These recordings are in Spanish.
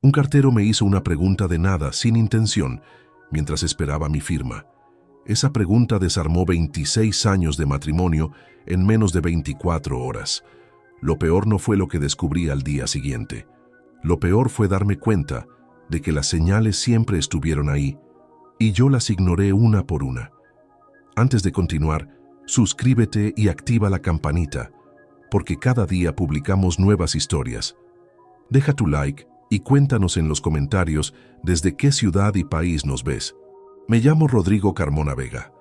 Un cartero me hizo una pregunta de nada, sin intención, mientras esperaba mi firma. Esa pregunta desarmó 26 años de matrimonio en menos de 24 horas. Lo peor no fue lo que descubrí al día siguiente. Lo peor fue darme cuenta de que las señales siempre estuvieron ahí, y yo las ignoré una por una. Antes de continuar, suscríbete y activa la campanita, porque cada día publicamos nuevas historias. Deja tu like y cuéntanos en los comentarios desde qué ciudad y país nos ves. Me llamo Rodrigo Carmona Vega.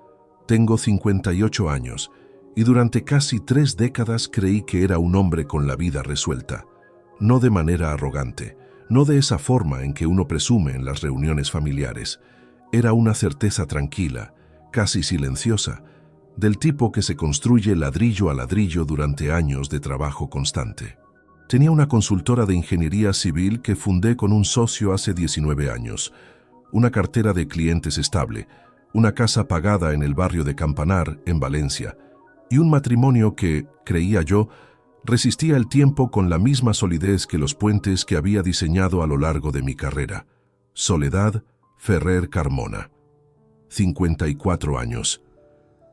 Tengo 58 años y durante casi 3 décadas creí que era un hombre con la vida resuelta. No de manera arrogante, no de esa forma en que uno presume en las reuniones familiares. Era una certeza tranquila, casi silenciosa, del tipo que se construye ladrillo a ladrillo durante años de trabajo constante. Tenía una consultora de ingeniería civil que fundé con un socio hace 19 años, una cartera de clientes estable, una casa pagada en el barrio de Campanar, en Valencia, y un matrimonio que, creía yo, resistía el tiempo con la misma solidez que los puentes que había diseñado a lo largo de mi carrera. Soledad Ferrer Carmona. 54 años.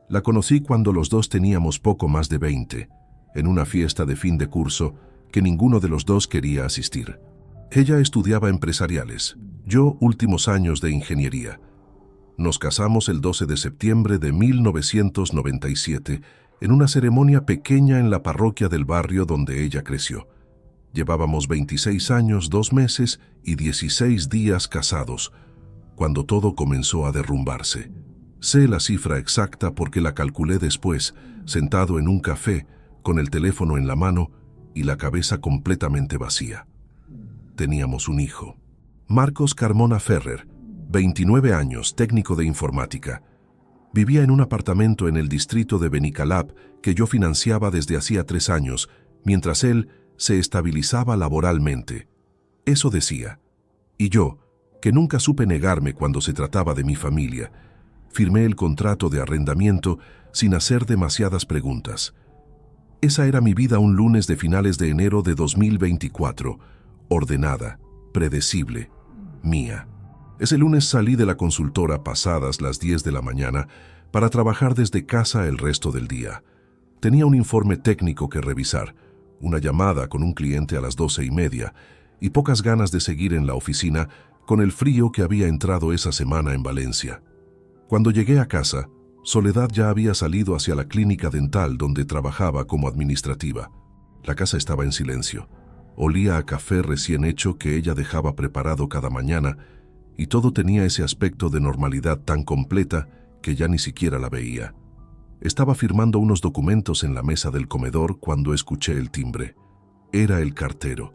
La conocí cuando los dos teníamos poco más de 20, en una fiesta de fin de curso que ninguno de los dos quería asistir. Ella estudiaba empresariales, yo últimos años de ingeniería. Nos casamos el 12 de septiembre de 1997 en una ceremonia pequeña en la parroquia del barrio donde ella creció. Llevábamos 26 años, 2 meses y 16 días casados, cuando todo comenzó a derrumbarse. Sé la cifra exacta porque la calculé después, sentado en un café, con el teléfono en la mano y la cabeza completamente vacía. Teníamos un hijo. Marcos Carmona Ferrer, 29 años, técnico de informática. Vivía en un apartamento en el distrito de Benicalap que yo financiaba desde hacía 3 años, mientras él se estabilizaba laboralmente. Eso decía. Y yo, que nunca supe negarme cuando se trataba de mi familia, firmé el contrato de arrendamiento sin hacer demasiadas preguntas. Esa era mi vida un lunes de finales de enero de 2024, ordenada, predecible, mía. Ese lunes salí de la consultora pasadas las 10 de la mañana para trabajar desde casa el resto del día. Tenía un informe técnico que revisar, una llamada con un cliente a las 12:30 y pocas ganas de seguir en la oficina con el frío que había entrado esa semana en Valencia. Cuando llegué a casa, Soledad ya había salido hacia la clínica dental donde trabajaba como administrativa. La casa estaba en silencio. Olía a café recién hecho que ella dejaba preparado cada mañana y todo tenía ese aspecto de normalidad tan completa que ya ni siquiera la veía. Estaba firmando unos documentos en la mesa del comedor cuando escuché el timbre. Era el cartero,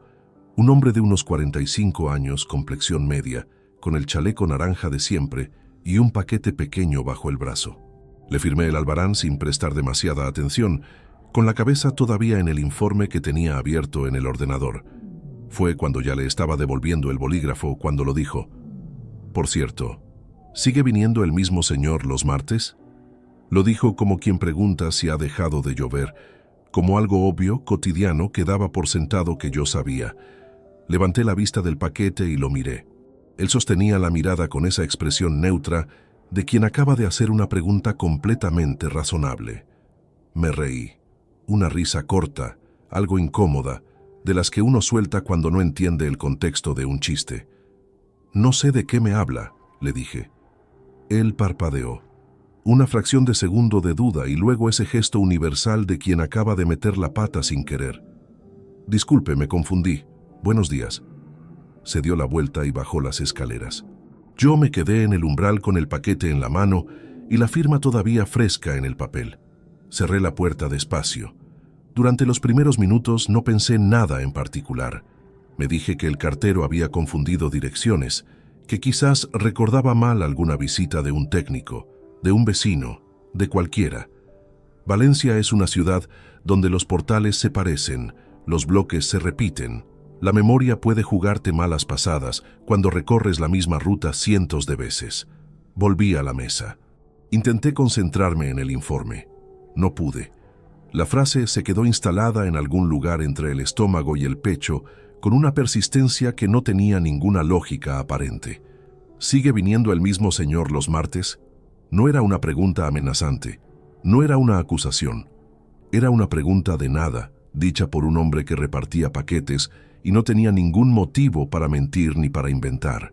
un hombre de unos 45 años, complexión media, con el chaleco naranja de siempre y un paquete pequeño bajo el brazo. Le firmé el albarán sin prestar demasiada atención, con la cabeza todavía en el informe que tenía abierto en el ordenador. Fue cuando ya le estaba devolviendo el bolígrafo cuando lo dijo. Por cierto, ¿sigue viniendo el mismo señor los martes? Lo dijo como quien pregunta si ha dejado de llover, como algo obvio, cotidiano, que daba por sentado que yo sabía. Levanté la vista del paquete y lo miré. Él sostenía la mirada con esa expresión neutra de quien acaba de hacer una pregunta completamente razonable. Me reí. Una risa corta, algo incómoda, de las que uno suelta cuando no entiende el contexto de un chiste. No sé de qué me habla, le dije. Él parpadeó. Una fracción de segundo de duda y luego ese gesto universal de quien acaba de meter la pata sin querer. Disculpe, me confundí. Buenos días. Se dio la vuelta y bajó las escaleras. Yo me quedé en el umbral con el paquete en la mano y la firma todavía fresca en el papel. Cerré la puerta despacio. Durante los primeros minutos no pensé nada en particular. Me dije que el cartero había confundido direcciones, que quizás recordaba mal alguna visita de un técnico, de un vecino, de cualquiera. Valencia es una ciudad donde los portales se parecen, los bloques se repiten. La memoria puede jugarte malas pasadas cuando recorres la misma ruta cientos de veces. Volví a la mesa. Intenté concentrarme en el informe. No pude. La frase se quedó instalada en algún lugar entre el estómago y el pecho con una persistencia que no tenía ninguna lógica aparente. ¿Sigue viniendo el mismo señor los martes? No era una pregunta amenazante, no era una acusación. Era una pregunta de nada, dicha por un hombre que repartía paquetes y no tenía ningún motivo para mentir ni para inventar.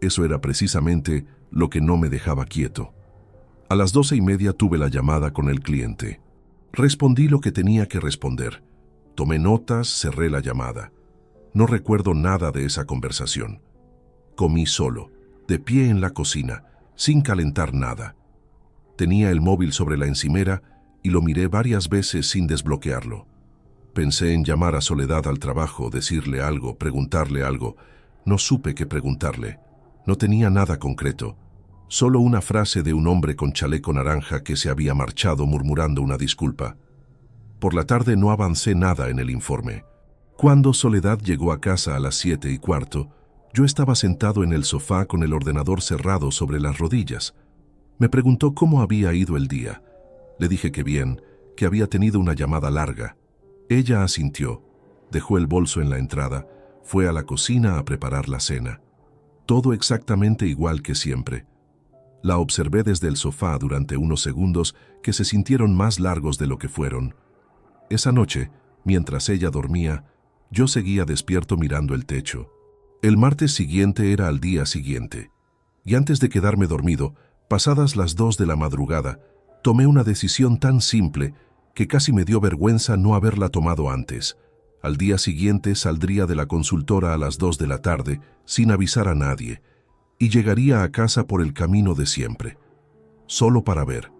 Eso era precisamente lo que no me dejaba quieto. A las 12:30 tuve la llamada con el cliente. Respondí lo que tenía que responder. Tomé notas, cerré la llamada. No recuerdo nada de esa conversación. Comí solo, de pie en la cocina, sin calentar nada. Tenía el móvil sobre la encimera y lo miré varias veces sin desbloquearlo. Pensé en llamar a Soledad al trabajo, decirle algo, preguntarle algo. No supe qué preguntarle. No tenía nada concreto. Solo una frase de un hombre con chaleco naranja que se había marchado murmurando una disculpa. Por la tarde no avancé nada en el informe. Cuando Soledad llegó a casa a las 7:15, yo estaba sentado en el sofá con el ordenador cerrado sobre las rodillas. Me preguntó cómo había ido el día. Le dije que bien, que había tenido una llamada larga. Ella asintió, dejó el bolso en la entrada, fue a la cocina a preparar la cena. Todo exactamente igual que siempre. La observé desde el sofá durante unos segundos que se sintieron más largos de lo que fueron. Esa noche, mientras ella dormía, yo seguía despierto mirando el techo. El martes siguiente era al día siguiente, y antes de quedarme dormido, pasadas las 2 de la madrugada, tomé una decisión tan simple que casi me dio vergüenza no haberla tomado antes. Al día siguiente saldría de la consultora a las 2 de la tarde, sin avisar a nadie, y llegaría a casa por el camino de siempre, solo para ver.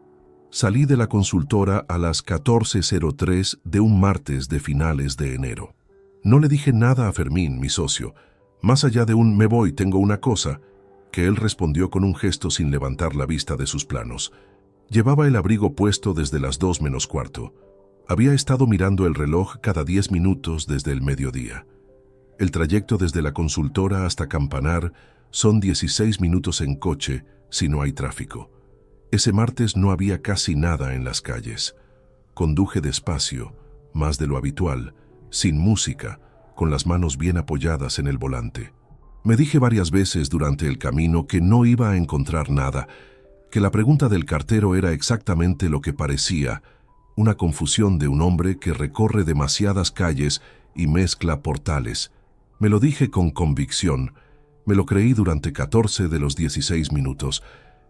Salí de la consultora a las 14:03 de un martes de finales de enero. No le dije nada a Fermín, mi socio, más allá de un «me voy, tengo una cosa», que él respondió con un gesto sin levantar la vista de sus planos. Llevaba el abrigo puesto desde las 2 menos cuarto. Había estado mirando el reloj cada 10 minutos desde el mediodía. El trayecto desde la consultora hasta Campanar son 16 minutos en coche si no hay tráfico. Ese martes no había casi nada en las calles. Conduje despacio, más de lo habitual, sin música, con las manos bien apoyadas en el volante. Me dije varias veces durante el camino que no iba a encontrar nada, que la pregunta del cartero era exactamente lo que parecía, una confusión de un hombre que recorre demasiadas calles y mezcla portales. Me lo dije con convicción, me lo creí durante 14 de los 16 minutos.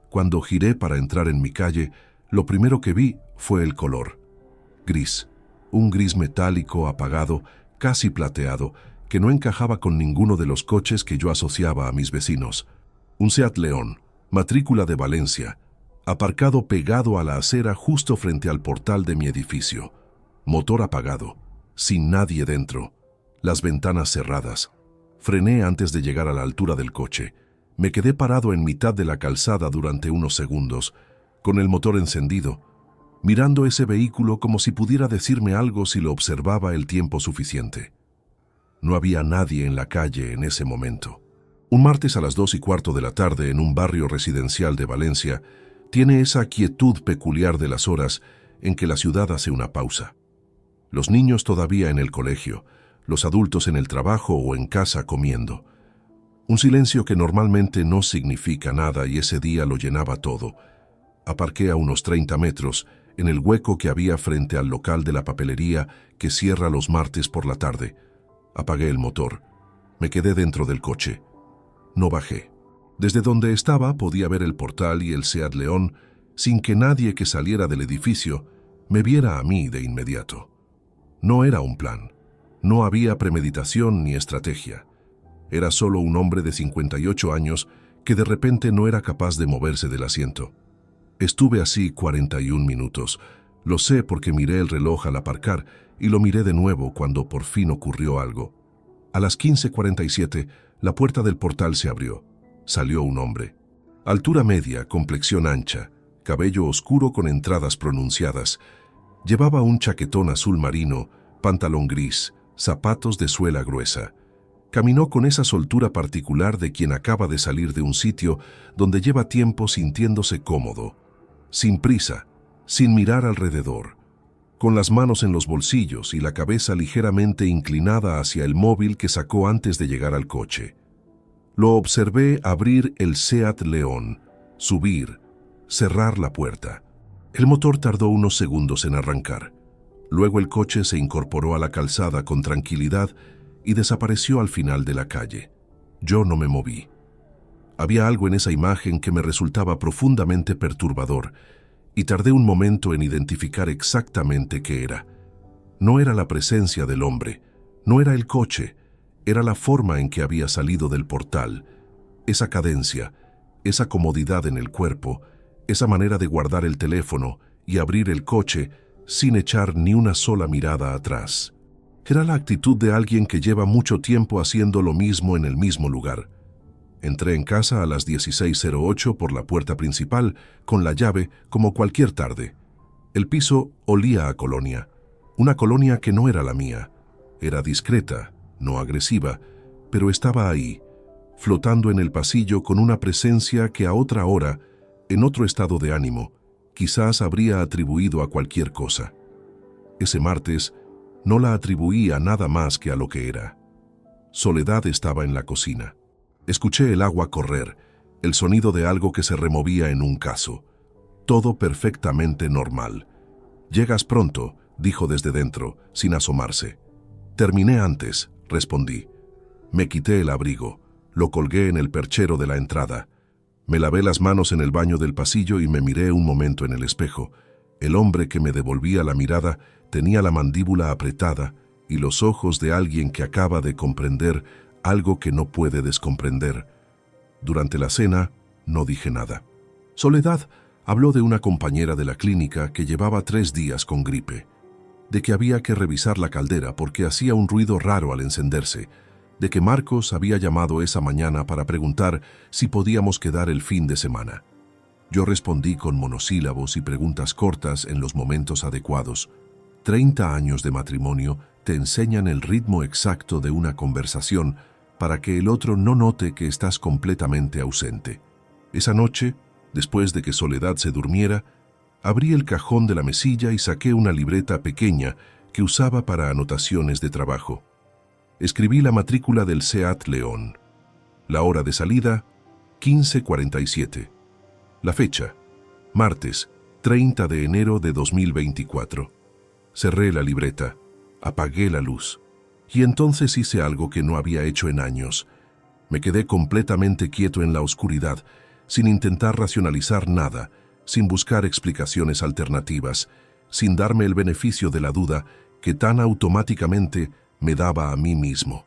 Cuando giré para entrar en mi calle, lo primero que vi fue el color. Gris, un gris metálico apagado, casi plateado, que no encajaba con ninguno de los coches que yo asociaba a mis vecinos. Un Seat León, matrícula de Valencia, aparcado pegado a la acera justo frente al portal de mi edificio. Motor apagado, sin nadie dentro, las ventanas cerradas. Frené antes de llegar a la altura del coche. Me quedé parado en mitad de la calzada durante unos segundos, con el motor encendido, mirando ese vehículo como si pudiera decirme algo si lo observaba el tiempo suficiente. No había nadie en la calle en ese momento. Un martes a las 2:15 de la tarde en un barrio residencial de Valencia tiene esa quietud peculiar de las horas en que la ciudad hace una pausa. Los niños todavía en el colegio, los adultos en el trabajo o en casa comiendo. Un silencio que normalmente no significa nada y ese día lo llenaba todo. Aparqué a unos 30 metros en el hueco que había frente al local de la papelería que cierra los martes por la tarde. Apagué el motor. Me quedé dentro del coche. No bajé. Desde donde estaba podía ver el portal y el Seat León sin que nadie que saliera del edificio me viera a mí de inmediato. No era un plan. No había premeditación ni estrategia. Era solo un hombre de 58 años que de repente no era capaz de moverse del asiento. Estuve así 41 minutos. Lo sé porque miré el reloj al aparcar y lo miré de nuevo cuando por fin ocurrió algo. A las 15:47, la puerta del portal se abrió. Salió un hombre. Altura media, complexión ancha, cabello oscuro con entradas pronunciadas. Llevaba un chaquetón azul marino, pantalón gris, zapatos de suela gruesa. Caminó con esa soltura particular de quien acaba de salir de un sitio donde lleva tiempo sintiéndose cómodo, sin prisa, sin mirar alrededor, con las manos en los bolsillos y la cabeza ligeramente inclinada hacia el móvil que sacó antes de llegar al coche. Lo observé abrir el Seat León, subir, cerrar la puerta. El motor tardó unos segundos en arrancar. Luego el coche se incorporó a la calzada con tranquilidad y desapareció al final de la calle. Yo no me moví. Había algo en esa imagen que me resultaba profundamente perturbador y tardé un momento en identificar exactamente qué era. No era la presencia del hombre, no era el coche, era la forma en que había salido del portal, esa cadencia, esa comodidad en el cuerpo, esa manera de guardar el teléfono y abrir el coche sin echar ni una sola mirada atrás. Era la actitud de alguien que lleva mucho tiempo haciendo lo mismo en el mismo lugar. Entré en casa a las 16:08 por la puerta principal, con la llave, como cualquier tarde. El piso olía a colonia, una colonia que no era la mía. Era discreta, no agresiva, pero estaba ahí, flotando en el pasillo con una presencia que a otra hora, en otro estado de ánimo, quizás habría atribuido a cualquier cosa. Ese martes no la atribuí a nada más que a lo que era. Soledad estaba en la cocina. Escuché el agua correr, el sonido de algo que se removía en un cazo. Todo perfectamente normal. «Llegas pronto», dijo desde dentro, sin asomarse. «Terminé antes», respondí. Me quité el abrigo, lo colgué en el perchero de la entrada. Me lavé las manos en el baño del pasillo y me miré un momento en el espejo. El hombre que me devolvía la mirada tenía la mandíbula apretada y los ojos de alguien que acaba de comprender algo que no puede descomprender. Durante la cena no dije nada. Soledad habló de una compañera de la clínica que llevaba 3 días con gripe, de que había que revisar la caldera porque hacía un ruido raro al encenderse, de que Marcos había llamado esa mañana para preguntar si podíamos quedar el fin de semana. Yo respondí con monosílabos y preguntas cortas en los momentos adecuados. 30 años de matrimonio te enseñan el ritmo exacto de una conversación para que el otro no note que estás completamente ausente. Esa noche, después de que Soledad se durmiera, abrí el cajón de la mesilla y saqué una libreta pequeña que usaba para anotaciones de trabajo. Escribí la matrícula del Seat León. La hora de salida, 15:47. La fecha, martes, 30 de enero de 2024. Cerré la libreta, apagué la luz. Y entonces hice algo que no había hecho en años. Me quedé completamente quieto en la oscuridad, sin intentar racionalizar nada, sin buscar explicaciones alternativas, sin darme el beneficio de la duda que tan automáticamente me daba a mí mismo.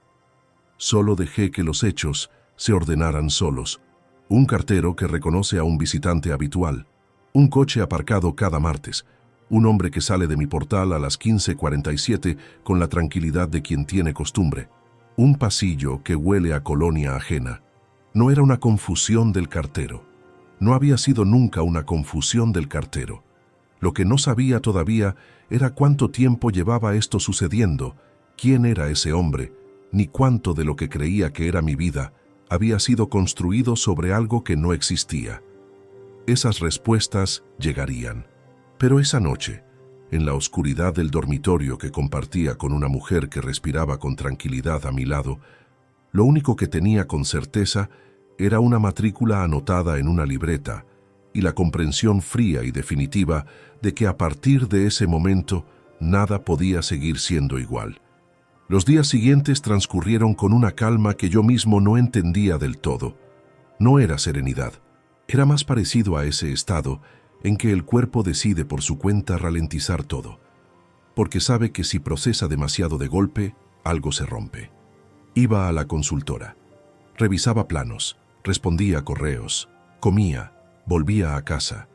Solo dejé que los hechos se ordenaran solos. Un cartero que reconoce a un visitante habitual, un coche aparcado cada martes, un hombre que sale de mi portal a las 15:47 con la tranquilidad de quien tiene costumbre, un pasillo que huele a colonia ajena. No era una confusión del cartero. No había sido nunca una confusión del cartero. Lo que no sabía todavía era cuánto tiempo llevaba esto sucediendo, quién era ese hombre, ni cuánto de lo que creía que era mi vida había sido construido sobre algo que no existía. Esas respuestas llegarían. Pero esa noche, en la oscuridad del dormitorio que compartía con una mujer que respiraba con tranquilidad a mi lado, lo único que tenía con certeza era una matrícula anotada en una libreta y la comprensión fría y definitiva de que a partir de ese momento nada podía seguir siendo igual. Los días siguientes transcurrieron con una calma que yo mismo no entendía del todo. No era serenidad, era más parecido a ese estado en que el cuerpo decide por su cuenta ralentizar todo, porque sabe que si procesa demasiado de golpe, algo se rompe. Iba a la consultora, revisaba planos, respondía a correos, comía, volvía a casa,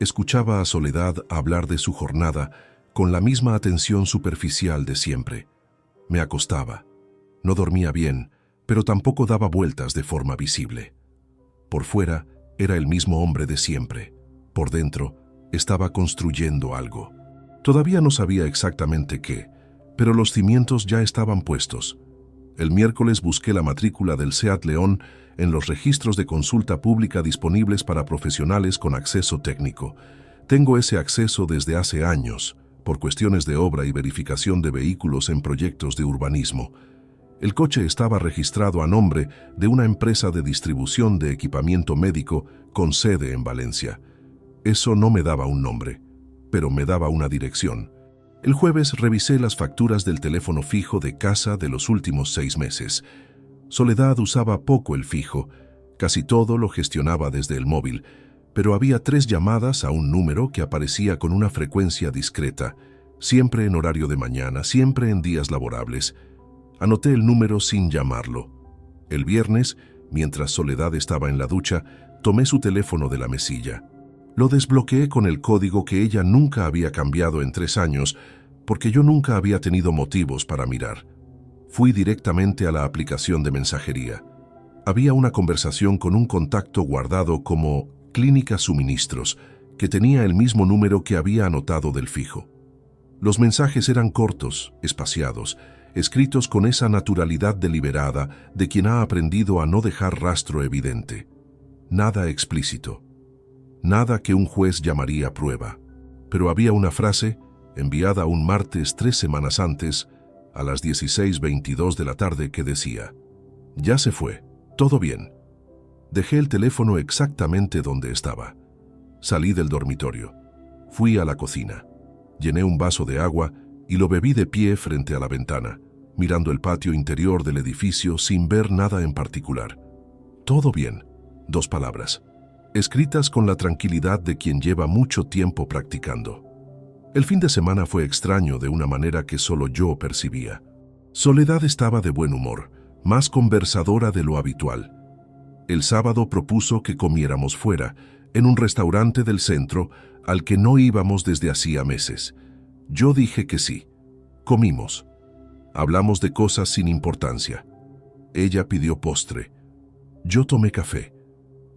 escuchaba a Soledad hablar de su jornada con la misma atención superficial de siempre. Me acostaba. No dormía bien, pero tampoco daba vueltas de forma visible. Por fuera, era el mismo hombre de siempre. Por dentro, estaba construyendo algo. Todavía no sabía exactamente qué, pero los cimientos ya estaban puestos. El miércoles busqué la matrícula del Seat León en los registros de consulta pública disponibles para profesionales con acceso técnico. Tengo ese acceso desde hace años, por cuestiones de obra y verificación de vehículos en proyectos de urbanismo. El coche estaba registrado a nombre de una empresa de distribución de equipamiento médico con sede en Valencia. Eso no me daba un nombre, pero me daba una dirección. El jueves revisé las facturas del teléfono fijo de casa de los últimos 6 meses. Soledad usaba poco el fijo, casi todo lo gestionaba desde el móvil, pero había 3 llamadas a un número que aparecía con una frecuencia discreta, siempre en horario de mañana, siempre en días laborables. Anoté el número sin llamarlo. El viernes, mientras Soledad estaba en la ducha, tomé su teléfono de la mesilla. Lo desbloqueé con el código que ella nunca había cambiado en 3 años, porque yo nunca había tenido motivos para mirar. Fui directamente a la aplicación de mensajería. Había una conversación con un contacto guardado como Clínica Suministros, que tenía el mismo número que había anotado del fijo. Los mensajes eran cortos, espaciados, escritos con esa naturalidad deliberada de quien ha aprendido a no dejar rastro evidente. Nada explícito. Nada que un juez llamaría prueba. Pero había una frase, enviada un martes 3 semanas antes, a las 16:22 de la tarde, que decía: «Ya se fue, todo bien». Dejé el teléfono exactamente donde estaba. Salí del dormitorio. Fui a la cocina. Llené un vaso de agua y lo bebí de pie frente a la ventana, mirando el patio interior del edificio sin ver nada en particular. Todo bien, 2 palabras, escritas con la tranquilidad de quien lleva mucho tiempo practicando. El fin de semana fue extraño de una manera que solo yo percibía. Soledad estaba de buen humor, más conversadora de lo habitual. El sábado propuso que comiéramos fuera, en un restaurante del centro al que no íbamos desde hacía meses. Yo dije que sí. Comimos. Hablamos de cosas sin importancia. Ella pidió postre. Yo tomé café.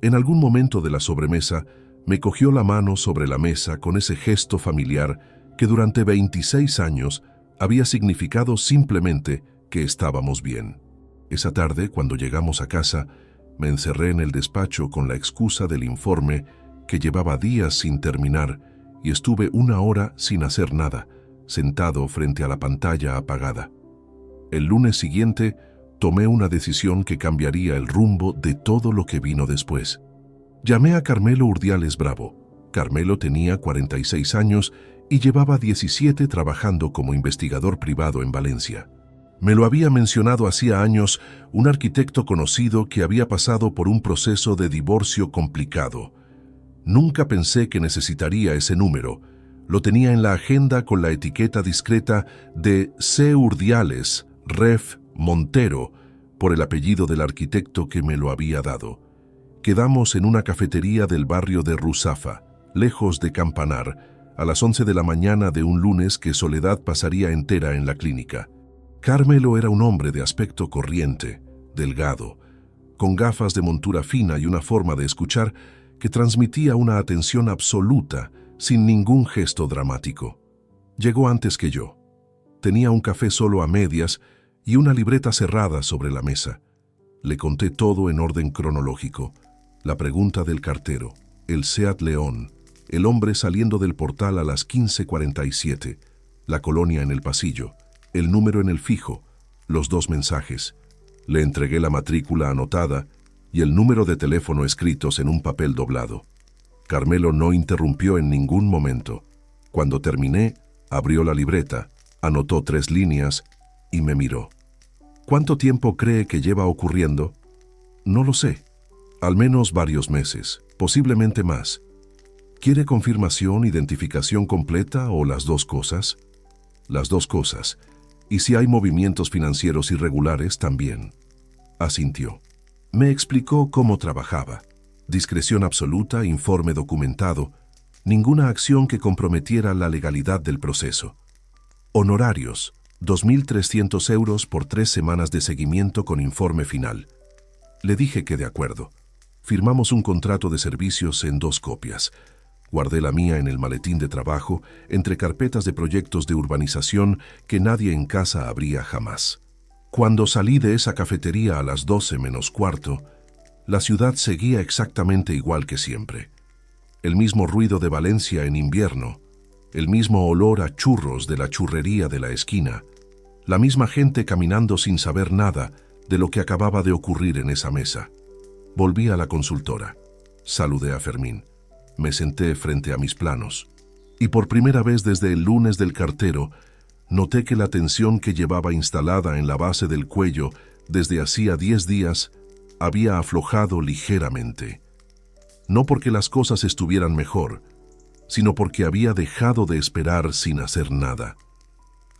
En algún momento de la sobremesa, me cogió la mano sobre la mesa con ese gesto familiar que durante 26 años había significado simplemente que estábamos bien. Esa tarde, cuando llegamos a casa, me encerré en el despacho con la excusa del informe que llevaba días sin terminar y estuve 1 hora sin hacer nada, sentado frente a la pantalla apagada. El lunes siguiente tomé una decisión que cambiaría el rumbo de todo lo que vino después. Llamé a Carmelo Urdiales Bravo. Carmelo tenía 46 años y llevaba 17 trabajando como investigador privado en Valencia. Me lo había mencionado hacía años un arquitecto conocido que había pasado por un proceso de divorcio complicado. Nunca pensé que necesitaría ese número. Lo tenía en la agenda con la etiqueta discreta de C. Urdiales, Ref. Montero, por el apellido del arquitecto que me lo había dado. Quedamos en una cafetería del barrio de Ruzafa, lejos de Campanar, a las 11 de la mañana de un lunes que Soledad pasaría entera en la clínica. Carmelo era un hombre de aspecto corriente, delgado, con gafas de montura fina y una forma de escuchar que transmitía una atención absoluta, sin ningún gesto dramático. Llegó antes que yo. Tenía un café solo a medias y una libreta cerrada sobre la mesa. Le conté todo en orden cronológico. La pregunta del cartero, el Seat León, el hombre saliendo del portal a las 15:47, la colonia en el pasillo, el número en el fijo, los 2 mensajes. Le entregué la matrícula anotada y el número de teléfono escritos en un papel doblado. Carmelo no interrumpió en ningún momento. Cuando terminé, abrió la libreta, anotó 3 líneas y me miró. ¿Cuánto tiempo cree que lleva ocurriendo? No lo sé. Al menos varios meses, posiblemente más. ¿Quiere confirmación, identificación completa o las 2 cosas? Las 2 cosas. Y si hay movimientos financieros irregulares, también. Asintió. Me explicó cómo trabajaba. Discreción absoluta, informe documentado, ninguna acción que comprometiera la legalidad del proceso. Honorarios, 2.300 euros por 3 semanas de seguimiento con informe final. Le dije que de acuerdo. Firmamos un contrato de servicios en 2 copias. Guardé la mía en el maletín de trabajo, entre carpetas de proyectos de urbanización que nadie en casa abría jamás. Cuando salí de esa cafetería a las 12 menos cuarto, la ciudad seguía exactamente igual que siempre. El mismo ruido de Valencia en invierno, el mismo olor a churros de la churrería de la esquina, la misma gente caminando sin saber nada de lo que acababa de ocurrir en esa mesa. Volví a la consultora. Saludé a Fermín. Me senté frente a mis planos. Y por primera vez desde el lunes del cartero, noté que la tensión que llevaba instalada en la base del cuello desde hacía 10 días había aflojado ligeramente. No porque las cosas estuvieran mejor, sino porque había dejado de esperar sin hacer nada.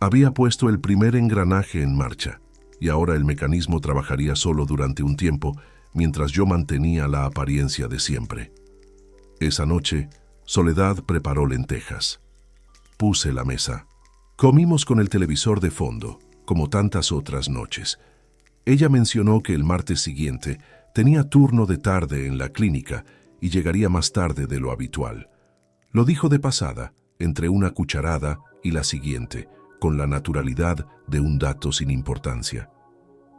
Había puesto el primer engranaje en marcha, y ahora el mecanismo trabajaría solo durante un tiempo, mientras yo mantenía la apariencia de siempre. Esa noche, Soledad preparó lentejas. Puse la mesa. Comimos con el televisor de fondo, como tantas otras noches. Ella mencionó que el martes siguiente tenía turno de tarde en la clínica y llegaría más tarde de lo habitual. Lo dijo de pasada, entre una cucharada y la siguiente, con la naturalidad de un dato sin importancia.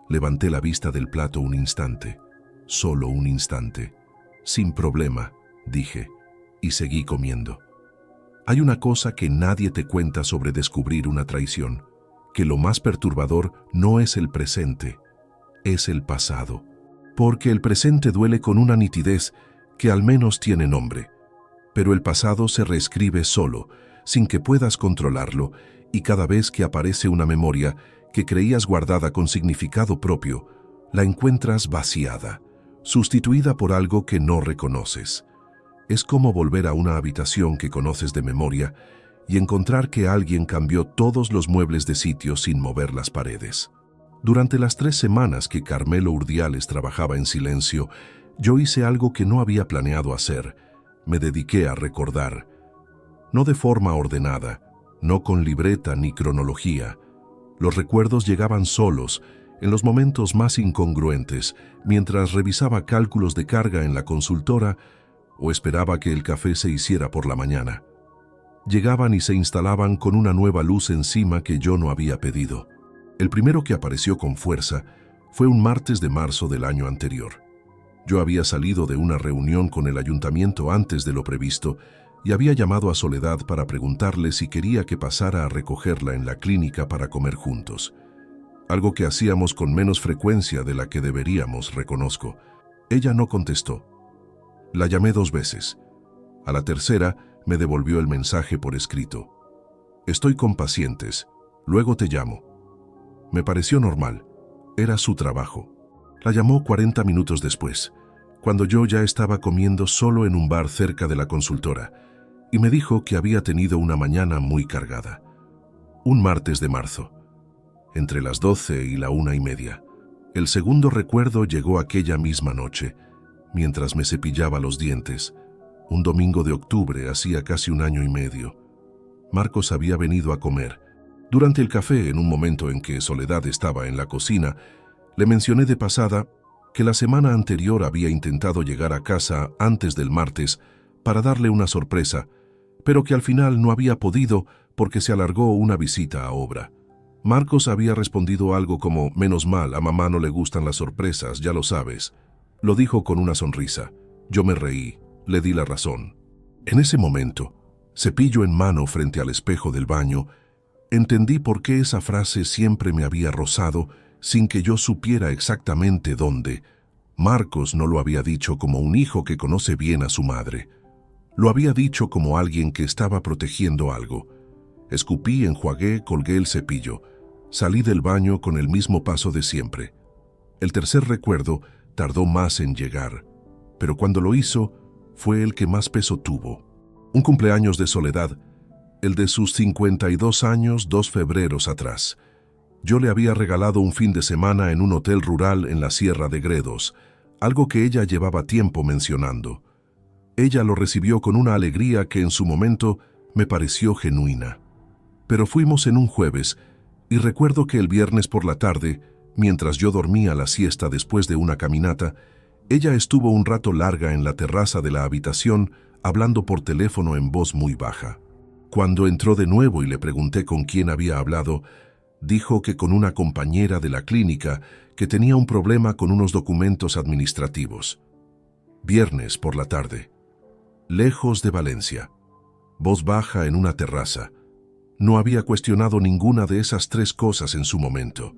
Levanté la vista del plato un instante, solo un instante. Sin problema, dije, y seguí comiendo. Hay una cosa que nadie te cuenta sobre descubrir una traición, que lo más perturbador no es el presente, es el pasado. Porque el presente duele con una nitidez que al menos tiene nombre, pero el pasado se reescribe solo, sin que puedas controlarlo, y cada vez que aparece una memoria que creías guardada con significado propio, la encuentras vaciada, sustituida por algo que no reconoces. Es como volver a una habitación que conoces de memoria y encontrar que alguien cambió todos los muebles de sitio sin mover las paredes. Durante las 3 semanas que Carmelo Urdiales trabajaba en silencio, yo hice algo que no había planeado hacer. Me dediqué a recordar. No de forma ordenada, no con libreta ni cronología. Los recuerdos llegaban solos, en los momentos más incongruentes, mientras revisaba cálculos de carga en la consultora o esperaba que el café se hiciera por la mañana. Llegaban y se instalaban con una nueva luz encima que yo no había pedido. El primero que apareció con fuerza fue un martes de marzo del año anterior. Yo había salido de una reunión con el ayuntamiento antes de lo previsto y había llamado a Soledad para preguntarle si quería que pasara a recogerla en la clínica para comer juntos. Algo que hacíamos con menos frecuencia de la que deberíamos, reconozco. Ella no contestó. La llamé 2 veces. A la tercera me devolvió el mensaje por escrito. Estoy con pacientes, luego te llamo. Me pareció normal. Era su trabajo. La llamó 40 minutos después, cuando yo ya estaba comiendo solo en un bar cerca de la consultora, y me dijo que había tenido una mañana muy cargada. Un martes de marzo, entre las 12 y la 1:30. El segundo recuerdo llegó aquella misma noche, mientras me cepillaba los dientes. Un domingo de octubre, hacía casi 1 año y medio. Marcos había venido a comer. Durante el café, en un momento en que Soledad estaba en la cocina, le mencioné de pasada que la semana anterior había intentado llegar a casa antes del martes para darle una sorpresa, pero que al final no había podido porque se alargó una visita a obra. Marcos había respondido algo como: menos mal, a mamá no le gustan las sorpresas, ya lo sabes. Lo dijo con una sonrisa. Yo me reí, le di la razón. En ese momento, cepillo en mano frente al espejo del baño, entendí por qué esa frase siempre me había rozado sin que yo supiera exactamente dónde. Marcos no lo había dicho como un hijo que conoce bien a su madre. Lo había dicho como alguien que estaba protegiendo algo. Escupí, enjuagué, colgué el cepillo. Salí del baño con el mismo paso de siempre. El tercer recuerdo tardó más en llegar, pero cuando lo hizo, fue el que más peso tuvo. Un cumpleaños de Soledad, el de sus 52 años 2 febreros atrás. Yo le había regalado un fin de semana en un hotel rural en la Sierra de Gredos, algo que ella llevaba tiempo mencionando. Ella lo recibió con una alegría que en su momento me pareció genuina. Pero fuimos en un jueves, y recuerdo que el viernes por la tarde, mientras yo dormía la siesta después de una caminata, ella estuvo un rato larga en la terraza de la habitación hablando por teléfono en voz muy baja. Cuando entró de nuevo y le pregunté con quién había hablado, dijo que con una compañera de la clínica que tenía un problema con unos documentos administrativos. Viernes por la tarde. Lejos de Valencia. voz baja en una terraza. No había cuestionado ninguna de esas tres cosas en su momento.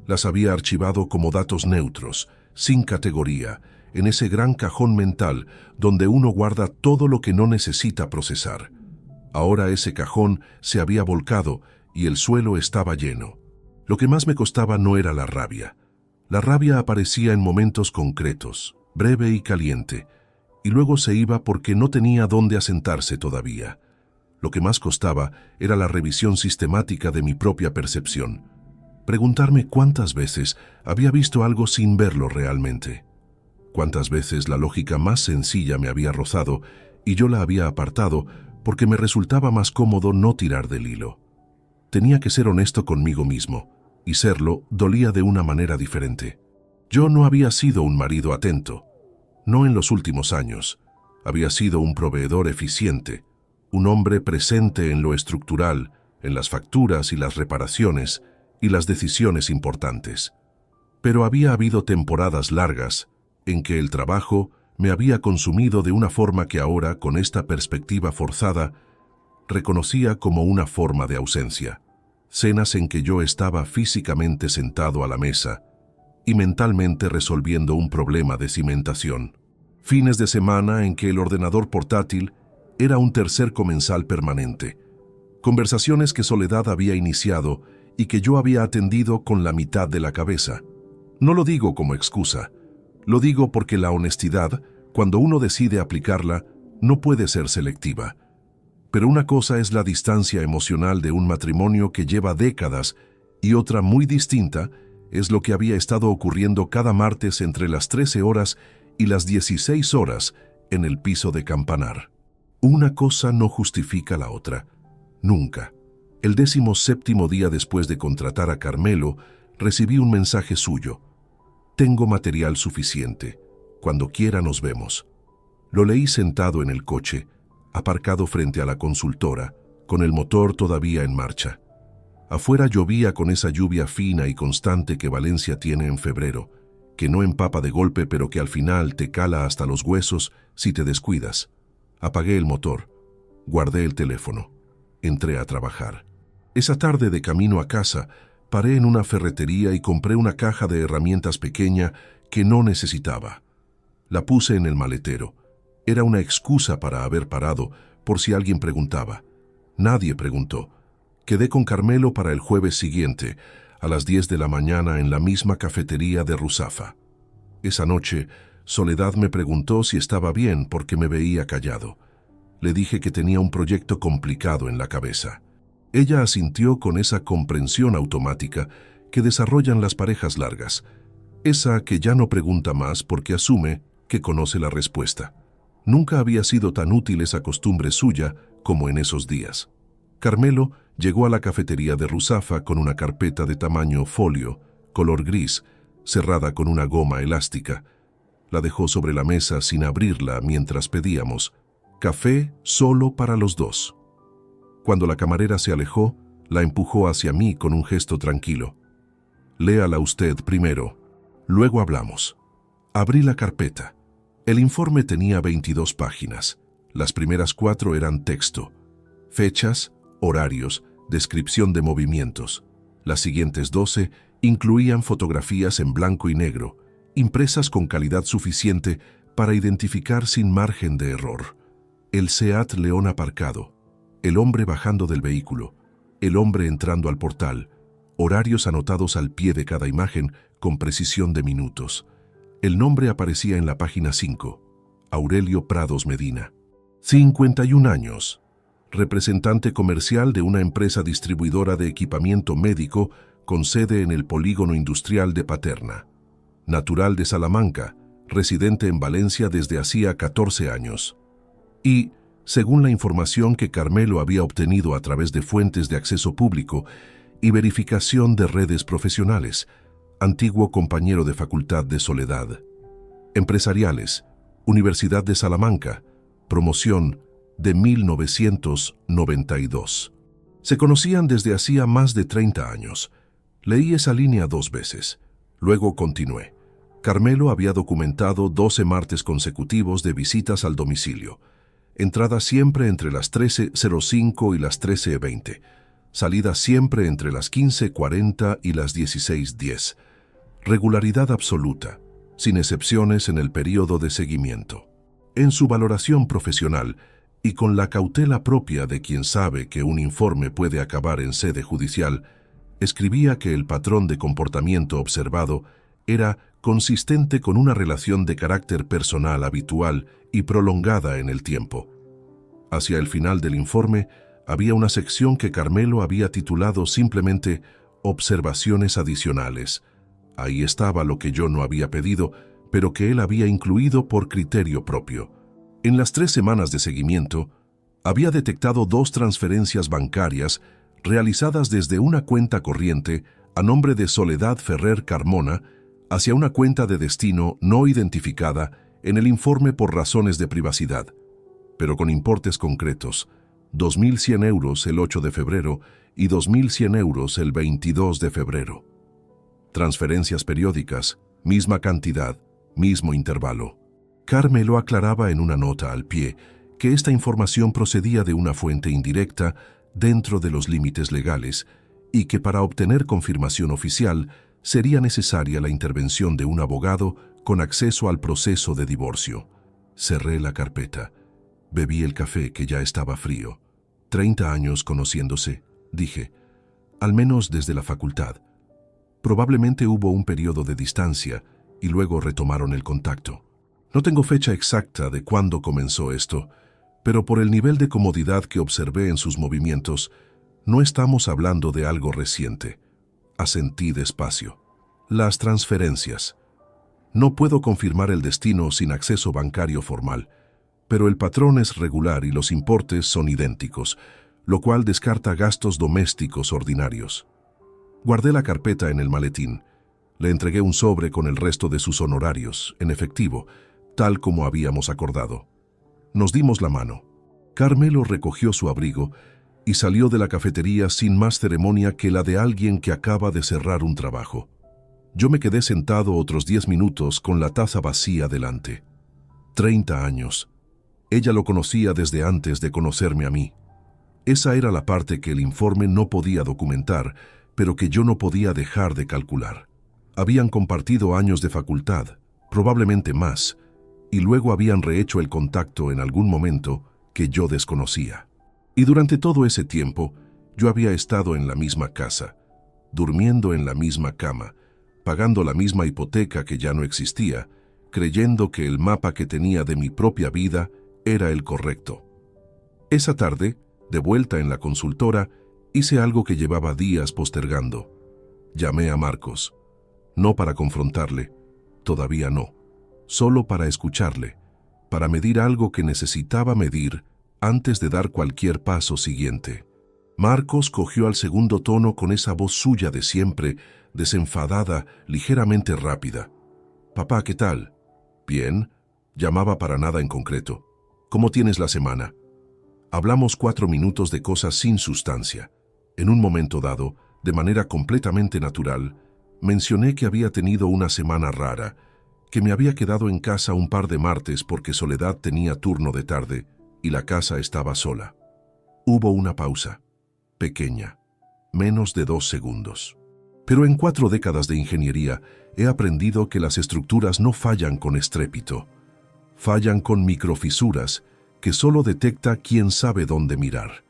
Las había archivado como datos neutros, sin categoría, en ese gran cajón mental donde uno guarda todo lo que no necesita procesar. Ahora ese cajón se había volcado y el suelo estaba lleno. Lo que más me costaba no era la rabia. La rabia aparecía en momentos concretos, breve y caliente, y luego se iba porque no tenía dónde asentarse todavía. Lo que más costaba era la revisión sistemática de mi propia percepción. Preguntarme cuántas veces había visto algo sin verlo realmente. Cuántas veces la lógica más sencilla me había rozado y yo la había apartado porque me resultaba más cómodo no tirar del hilo. Tenía que ser honesto conmigo mismo, y serlo dolía de una manera diferente. Yo no había sido un marido atento, no en los últimos años. Había sido un proveedor eficiente, un hombre presente en lo estructural, en las facturas y las reparaciones y las decisiones importantes. Pero había habido temporadas largas en que el trabajo me había consumido de una forma que ahora, con esta perspectiva forzada, reconocía como una forma de ausencia. Cenas en que yo estaba físicamente sentado a la mesa y mentalmente resolviendo un problema de cimentación. Fines de semana en que el ordenador portátil era un tercer comensal permanente. Conversaciones que Soledad había iniciado y que yo había atendido con la mitad de la cabeza. No lo digo como excusa, lo digo porque la honestidad, cuando uno decide aplicarla, no puede ser selectiva. Pero una cosa es la distancia emocional de un matrimonio que lleva décadas y otra muy distinta es lo que había estado ocurriendo cada martes entre las 13 horas y las 16 horas en el piso de Campanar. Una cosa no justifica la otra. Nunca. El 17º día después de contratar a Carmelo, recibí un mensaje suyo. Tengo material suficiente. Cuando quiera nos vemos. Lo leí sentado en el coche, aparcado frente a la consultora, con el motor todavía en marcha. Afuera llovía con esa lluvia fina y constante que Valencia tiene en febrero, que no empapa de golpe pero que al final te cala hasta los huesos si te descuidas. Apagué el motor, guardé el teléfono, entré a trabajar. Esa tarde de camino a casa, paré en una ferretería y compré una caja de herramientas pequeña que no necesitaba. La puse en el maletero. Era una excusa para haber parado, por si alguien preguntaba. Nadie preguntó. Quedé con Carmelo para el jueves siguiente, a las 10 de la mañana en la misma cafetería de Ruzafa. Esa noche, Soledad me preguntó si estaba bien porque me veía callado. Le dije que tenía un proyecto complicado en la cabeza. Ella asintió con esa comprensión automática que desarrollan las parejas largas, esa que ya no pregunta más porque asume que conoce la respuesta. Nunca había sido tan útil esa costumbre suya como en esos días. Carmelo llegó a la cafetería de Ruzafa con una carpeta de tamaño folio, color gris, cerrada con una goma elástica. La dejó sobre la mesa sin abrirla mientras pedíamos. Café solo para los dos. Cuando la camarera se alejó, la empujó hacia mí con un gesto tranquilo. Léala usted primero, luego hablamos. Abrí la carpeta. El informe tenía 22 páginas. Las primeras 4 eran texto. Fechas, horarios, descripción de movimientos. Las siguientes 12 incluían fotografías en blanco y negro, impresas con calidad suficiente para identificar sin margen de error. El Seat León aparcado, el hombre bajando del vehículo, el hombre entrando al portal, horarios anotados al pie de cada imagen con precisión de minutos. El nombre aparecía en la página 5, Aurelio Prados Medina. 51 años, representante comercial de una empresa distribuidora de equipamiento médico con sede en el polígono industrial de Paterna. Natural de Salamanca, residente en Valencia desde hacía 14 años. Y, según la información que Carmelo había obtenido a través de fuentes de acceso público y verificación de redes profesionales, antiguo compañero de facultad de Soledad. Empresariales, Universidad de Salamanca, promoción de 1992. Se conocían desde hacía más de 30 años. Leí esa línea 2 veces. Luego continué. Carmelo había documentado 12 martes consecutivos de visitas al domicilio. Entrada siempre entre las 13:05 y las 13:20. Salida siempre entre las 15:40 y las 16:10. Regularidad absoluta, sin excepciones en el período de seguimiento. En su valoración profesional, y con la cautela propia de quien sabe que un informe puede acabar en sede judicial, escribía que el patrón de comportamiento observado era consistente con una relación de carácter personal habitual y prolongada en el tiempo. Hacia el final del informe, había una sección que Carmelo había titulado simplemente Observaciones adicionales. Ahí estaba lo que yo no había pedido, pero que él había incluido por criterio propio. En las 3 semanas de seguimiento, había detectado 2 transferencias bancarias realizadas desde una cuenta corriente a nombre de Soledad Ferrer Carmona hacia una cuenta de destino no identificada en el informe por razones de privacidad, pero con importes concretos: 2.100 euros el 8 de febrero y 2.100 euros el 22 de febrero. Transferencias periódicas, misma cantidad, mismo intervalo. Carmelo aclaraba en una nota al pie que esta información procedía de una fuente indirecta dentro de los límites legales y que para obtener confirmación oficial sería necesaria la intervención de un abogado con acceso al proceso de divorcio. Cerré la carpeta. Bebí el café, que ya estaba frío. 30 años conociéndose, dije, al menos desde la facultad. Probablemente hubo un periodo de distancia y luego retomaron el contacto. No tengo fecha exacta de cuándo comenzó esto, pero por el nivel de comodidad que observé en sus movimientos, no estamos hablando de algo reciente. Asentí despacio. Las transferencias. No puedo confirmar el destino sin acceso bancario formal, pero el patrón es regular y los importes son idénticos, lo cual descarta gastos domésticos ordinarios. Guardé la carpeta en el maletín. Le entregué un sobre con el resto de sus honorarios, en efectivo, tal como habíamos acordado. Nos dimos la mano. Carmelo recogió su abrigo y salió de la cafetería sin más ceremonia que la de alguien que acaba de cerrar un trabajo. Yo me quedé sentado otros 10 minutos con la taza vacía delante. 30 años. Ella lo conocía desde antes de conocerme a mí. Esa era la parte que el informe no podía documentar, pero que yo no podía dejar de calcular. Habían compartido años de facultad, probablemente más, y luego habían rehecho el contacto en algún momento que yo desconocía. Y durante todo ese tiempo, yo había estado en la misma casa, durmiendo en la misma cama, pagando la misma hipoteca que ya no existía, creyendo que el mapa que tenía de mi propia vida era el correcto. Esa tarde, de vuelta en la consultora, hice algo que llevaba días postergando. Llamé a Marcos, no para confrontarle, todavía no, solo para escucharle, para medir algo que necesitaba medir antes de dar cualquier paso siguiente. Marcos cogió al segundo tono con esa voz suya de siempre, desenfadada, ligeramente rápida. «Papá, ¿qué tal?» «Bien». Llamaba para nada en concreto. «¿Cómo tienes la semana?» Hablamos 4 minutos de cosas sin sustancia. En un momento dado, de manera completamente natural, mencioné que había tenido una semana rara, que me había quedado en casa un par de martes porque Soledad tenía turno de tarde y la casa estaba sola. Hubo una pausa, pequeña, menos de 2 segundos. Pero en 4 décadas de ingeniería he aprendido que las estructuras no fallan con estrépito, fallan con microfisuras que solo detecta quien sabe dónde mirar.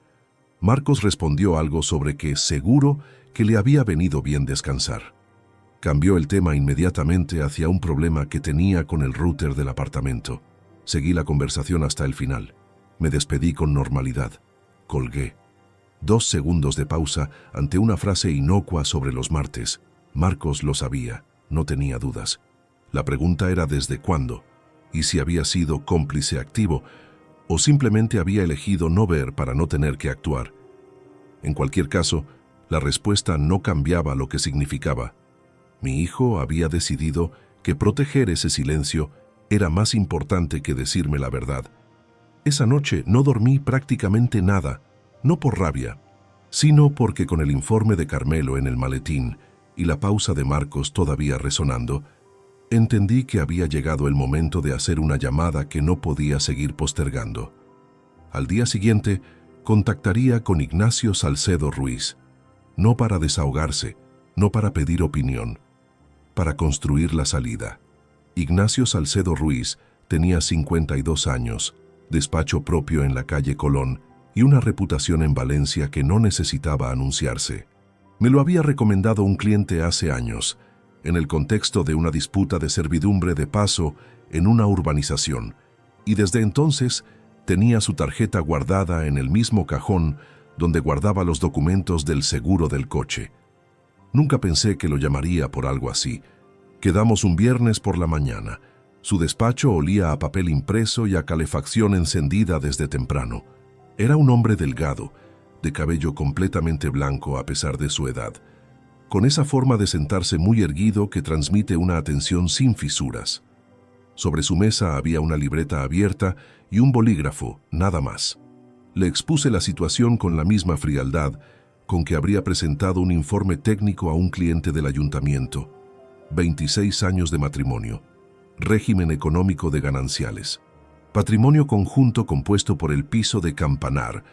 Marcos respondió algo sobre que seguro que le había venido bien descansar. Cambió el tema inmediatamente hacia un problema que tenía con el router del apartamento. Seguí la conversación hasta el final. Me despedí con normalidad. Colgué. 2 segundos de pausa ante una frase inocua sobre los martes. Marcos lo sabía, no tenía dudas. La pregunta era desde cuándo, y si había sido cómplice activo, o simplemente había elegido no ver para no tener que actuar. En cualquier caso, la respuesta no cambiaba lo que significaba. Mi hijo había decidido que proteger ese silencio era más importante que decirme la verdad. Esa noche no dormí prácticamente nada, no por rabia, sino porque con el informe de Carmelo en el maletín y la pausa de Marcos todavía resonando, entendí que había llegado el momento de hacer una llamada que no podía seguir postergando. Al día siguiente, contactaría con Ignacio Salcedo Ruiz, no para desahogarse, no para pedir opinión, para construir la salida. Ignacio Salcedo Ruiz tenía 52 años, despacho propio en la calle Colón y una reputación en Valencia que no necesitaba anunciarse. Me lo había recomendado un cliente hace años, en el contexto de una disputa de servidumbre de paso en una urbanización, y desde entonces tenía su tarjeta guardada en el mismo cajón donde guardaba los documentos del seguro del coche. Nunca pensé que lo llamaría por algo así. Quedamos un viernes por la mañana. Su despacho olía a papel impreso y a calefacción encendida desde temprano. Era un hombre delgado, de cabello completamente blanco a pesar de su edad, con esa forma de sentarse muy erguido que transmite una atención sin fisuras. Sobre su mesa había una libreta abierta y un bolígrafo, nada más. Le expuse la situación con la misma frialdad con que habría presentado un informe técnico a un cliente del ayuntamiento. 26 años de matrimonio. Régimen económico de gananciales. Patrimonio conjunto compuesto por el piso de Campanar,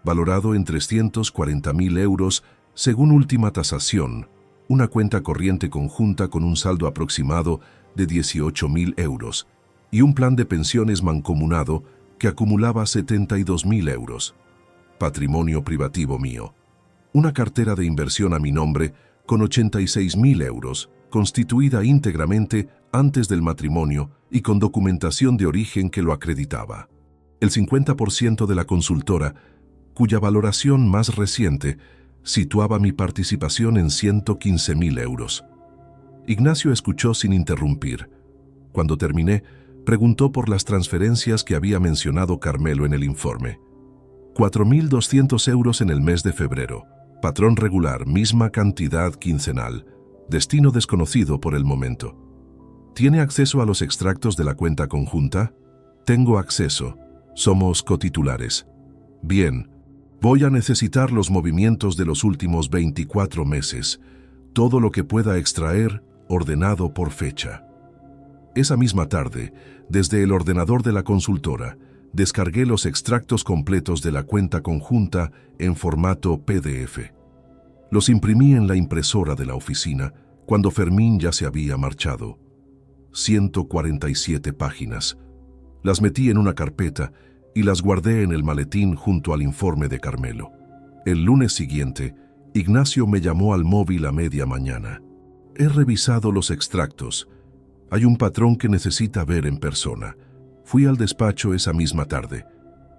valorado en 340.000 euros según última tasación, una cuenta corriente conjunta con un saldo aproximado de 18.000 euros y un plan de pensiones mancomunado que acumulaba 72.000 euros. Patrimonio privativo mío. Una cartera de inversión a mi nombre con 86.000 euros, constituida íntegramente antes del matrimonio y con documentación de origen que lo acreditaba. El 50% de la consultora, cuya valoración más reciente situaba mi participación en 115.000 euros. Ignacio escuchó sin interrumpir. Cuando terminé, preguntó por las transferencias que había mencionado Carmelo en el informe. 4.200 euros en el mes de febrero. Patrón regular, misma cantidad quincenal. Destino desconocido por el momento. ¿Tiene acceso a los extractos de la cuenta conjunta? Tengo acceso. Somos cotitulares. Bien. Voy a necesitar los movimientos de los últimos 24 meses. Todo lo que pueda extraer, ordenado por fecha. Esa misma tarde, desde el ordenador de la consultora, descargué los extractos completos de la cuenta conjunta en formato PDF. Los imprimí en la impresora de la oficina cuando Fermín ya se había marchado. 147 páginas. Las metí en una carpeta y las guardé en el maletín junto al informe de Carmelo. El lunes siguiente, Ignacio me llamó al móvil a media mañana. He revisado los extractos. Hay un patrón que necesita ver en persona. Fui al despacho esa misma tarde.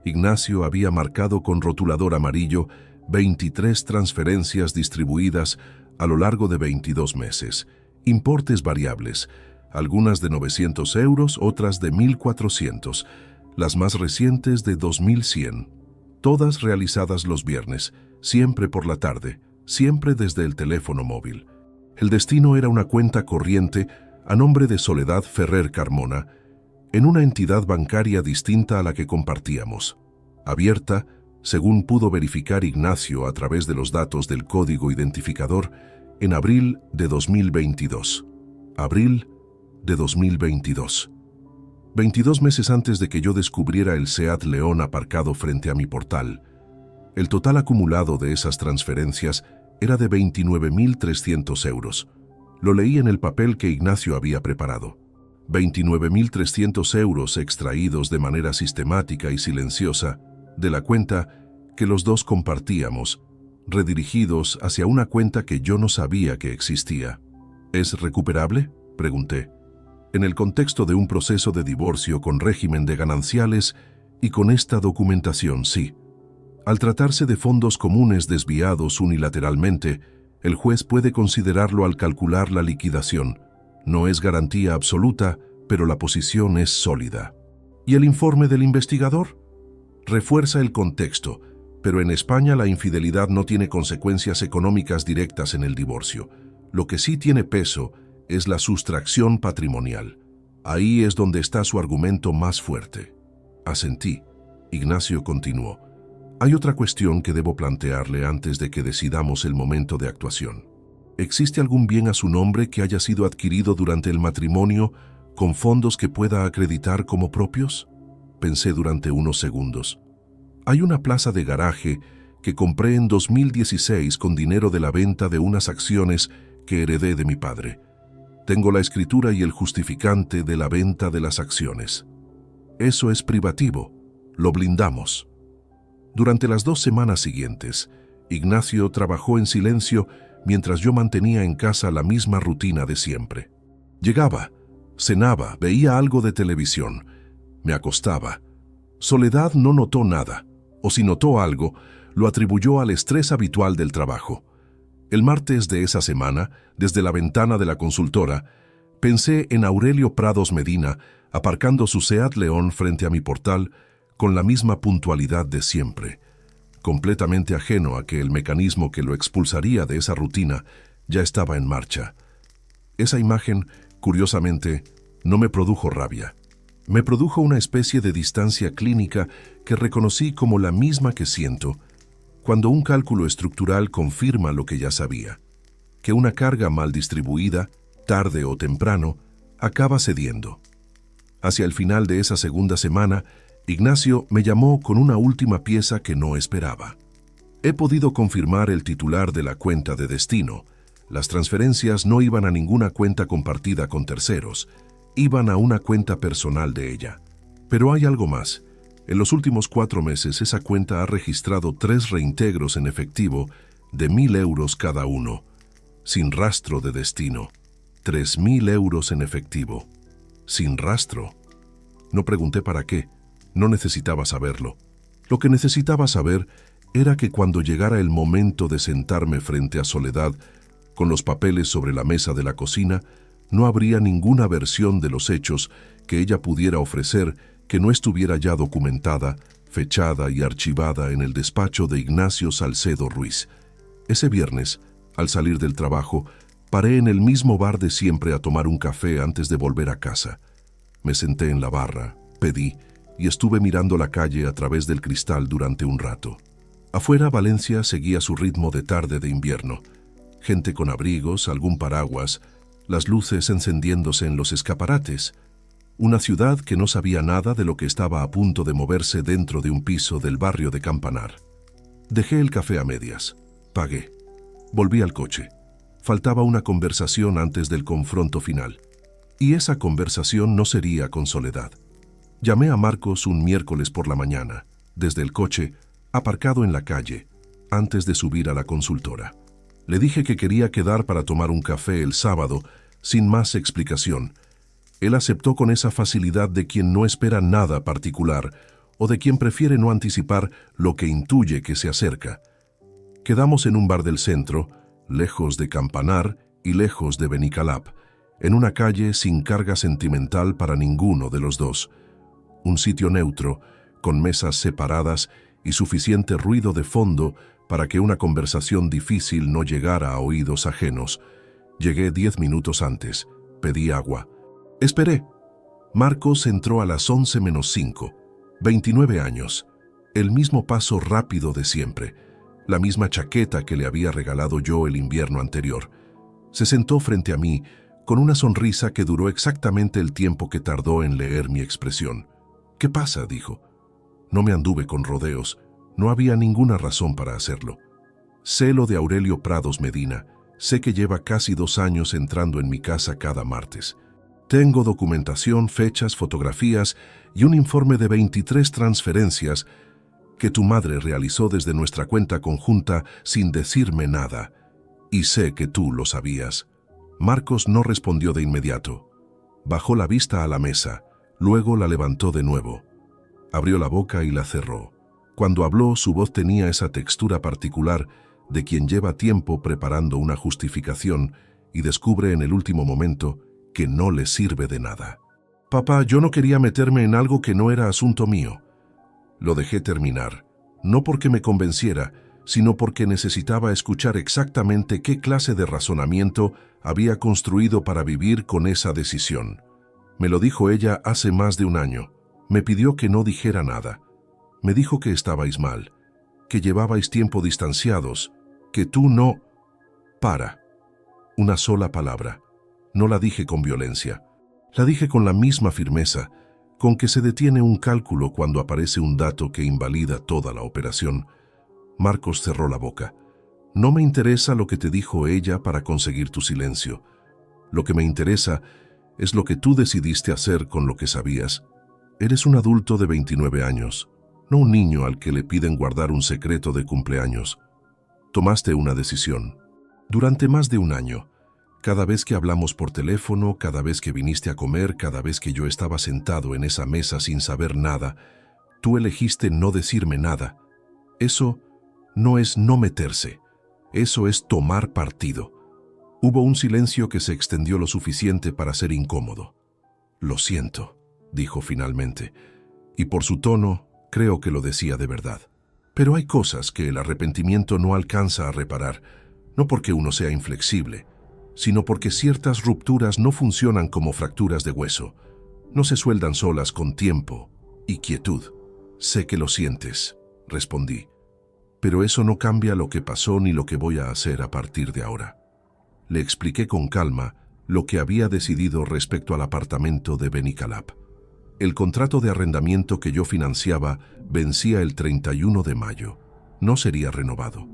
Ignacio había marcado con rotulador amarillo 23 transferencias distribuidas a lo largo de 22 meses. Importes variables, algunas de 900 euros, otras de 1.400, las más recientes de 2.100. Todas realizadas los viernes, siempre por la tarde, siempre desde el teléfono móvil. El destino era una cuenta corriente a nombre de Soledad Ferrer Carmona, en una entidad bancaria distinta a la que compartíamos, abierta, según pudo verificar Ignacio a través de los datos del código identificador, en abril de 2022. Abril de 2022. 22 meses antes de que yo descubriera el Seat León aparcado frente a mi portal. El total acumulado de esas transferencias era de 29.300 euros. Lo leí en el papel que Ignacio había preparado. 29.300 euros extraídos de manera sistemática y silenciosa de la cuenta que los dos compartíamos, redirigidos hacia una cuenta que yo no sabía que existía. ¿Es recuperable?, pregunté. En el contexto de un proceso de divorcio con régimen de gananciales y con esta documentación, sí. Al tratarse de fondos comunes desviados unilateralmente, el juez puede considerarlo al calcular la liquidación. No es garantía absoluta, pero la posición es sólida. ¿Y el informe del investigador? Refuerza el contexto, pero en España la infidelidad no tiene consecuencias económicas directas en el divorcio. Lo que sí tiene peso es la sustracción patrimonial. Ahí es donde está su argumento más fuerte. Asentí. Ignacio continuó. Hay otra cuestión que debo plantearle antes de que decidamos el momento de actuación. ¿Existe algún bien a su nombre que haya sido adquirido durante el matrimonio con fondos que pueda acreditar como propios? Pensé durante unos segundos. Hay una plaza de garaje que compré en 2016 con dinero de la venta de unas acciones que heredé de mi padre. Tengo la escritura y el justificante de la venta de las acciones. Eso es privativo, lo blindamos. Durante las 2 semanas siguientes, Ignacio trabajó en silencio mientras yo mantenía en casa la misma rutina de siempre. Llegaba, cenaba, veía algo de televisión, me acostaba. Soledad no notó nada, o si notó algo, lo atribuyó al estrés habitual del trabajo. El martes de esa semana, desde la ventana de la consultora, pensé en Aurelio Prados Medina aparcando su Seat León frente a mi portal con la misma puntualidad de siempre, completamente ajeno a que el mecanismo que lo expulsaría de esa rutina ya estaba en marcha. Esa imagen, curiosamente, no me produjo rabia. Me produjo una especie de distancia clínica que reconocí como la misma que siento cuando un cálculo estructural confirma lo que ya sabía, que una carga mal distribuida, tarde o temprano, acaba cediendo. Hacia el final de esa segunda semana, Ignacio me llamó con una última pieza que no esperaba. He podido confirmar el titular de la cuenta de destino. Las transferencias no iban a ninguna cuenta compartida con terceros, iban a una cuenta personal de ella. Pero hay algo más. En los últimos 4 meses esa cuenta ha registrado 3 reintegros en efectivo de 1.000 euros cada uno, sin rastro de destino. 3.000 euros en efectivo, sin rastro. No pregunté para qué, no necesitaba saberlo. Lo que necesitaba saber era que cuando llegara el momento de sentarme frente a Soledad, con los papeles sobre la mesa de la cocina, no habría ninguna versión de los hechos que ella pudiera ofrecer que no estuviera ya documentada, fechada y archivada en el despacho de Ignacio Salcedo Ruiz. Ese viernes, al salir del trabajo, paré en el mismo bar de siempre a tomar un café antes de volver a casa. Me senté en la barra, pedí y estuve mirando la calle a través del cristal durante un rato. Afuera, Valencia seguía su ritmo de tarde de invierno. Gente con abrigos, algún paraguas, las luces encendiéndose en los escaparates. Una ciudad que no sabía nada de lo que estaba a punto de moverse dentro de un piso del barrio de Campanar. Dejé el café a medias. Pagué. Volví al coche. Faltaba una conversación antes del confronto final. Y esa conversación no sería con Soledad. Llamé a Marcos un miércoles por la mañana, desde el coche, aparcado en la calle, antes de subir a la consultora. Le dije que quería quedar para tomar un café el sábado, sin más explicación. Él aceptó con esa facilidad de quien no espera nada particular o de quien prefiere no anticipar lo que intuye que se acerca. Quedamos en un bar del centro, lejos de Campanar y lejos de Benicalap, en una calle sin carga sentimental para ninguno de los dos. Un sitio neutro, con mesas separadas y suficiente ruido de fondo para que una conversación difícil no llegara a oídos ajenos. Llegué 10 minutos antes. Pedí agua. Esperé. Marcos entró a las 11 menos 5. 29 años. El mismo paso rápido de siempre. La misma chaqueta que le había regalado yo el invierno anterior. Se sentó frente a mí con una sonrisa que duró exactamente el tiempo que tardó en leer mi expresión. «¿Qué pasa?», dijo. No me anduve con rodeos. No había ninguna razón para hacerlo. Sé lo de Aurelio Prados Medina. Sé que lleva casi 2 años entrando en mi casa cada martes. Tengo documentación, fechas, fotografías y un informe de 23 transferencias que tu madre realizó desde nuestra cuenta conjunta sin decirme nada. Y sé que tú lo sabías. Marcos no respondió de inmediato. Bajó la vista a la mesa, luego la levantó de nuevo. Abrió la boca y la cerró. Cuando habló, su voz tenía esa textura particular de quien lleva tiempo preparando una justificación y descubre en el último momento que no le sirve de nada. «Papá, yo no quería meterme en algo que no era asunto mío». Lo dejé terminar, no porque me convenciera, sino porque necesitaba escuchar exactamente qué clase de razonamiento había construido para vivir con esa decisión. Me lo dijo ella hace más de un año. Me pidió que no dijera nada. Me dijo que estabais mal, que llevabais tiempo distanciados, que tú no... Para. Una sola palabra. No la dije con violencia. La dije con la misma firmeza, con que se detiene un cálculo cuando aparece un dato que invalida toda la operación. Marcos cerró la boca. No me interesa lo que te dijo ella para conseguir tu silencio. Lo que me interesa es lo que tú decidiste hacer con lo que sabías. Eres un adulto de 29 años, no un niño al que le piden guardar un secreto de cumpleaños. Tomaste una decisión. Durante más de un año, cada vez que hablamos por teléfono, cada vez que viniste a comer, cada vez que yo estaba sentado en esa mesa sin saber nada, tú elegiste no decirme nada. Eso no es no meterse, eso es tomar partido. Hubo un silencio que se extendió lo suficiente para ser incómodo. Lo siento, dijo finalmente, y por su tono creo que lo decía de verdad. Pero hay cosas que el arrepentimiento no alcanza a reparar, no porque uno sea inflexible, sino porque ciertas rupturas no funcionan como fracturas de hueso. No se sueldan solas con tiempo y quietud. Sé que lo sientes, respondí, pero eso no cambia lo que pasó ni lo que voy a hacer a partir de ahora. Le expliqué con calma lo que había decidido respecto al apartamento de Benicalap. El contrato de arrendamiento que yo financiaba vencía el 31 de mayo. No sería renovado.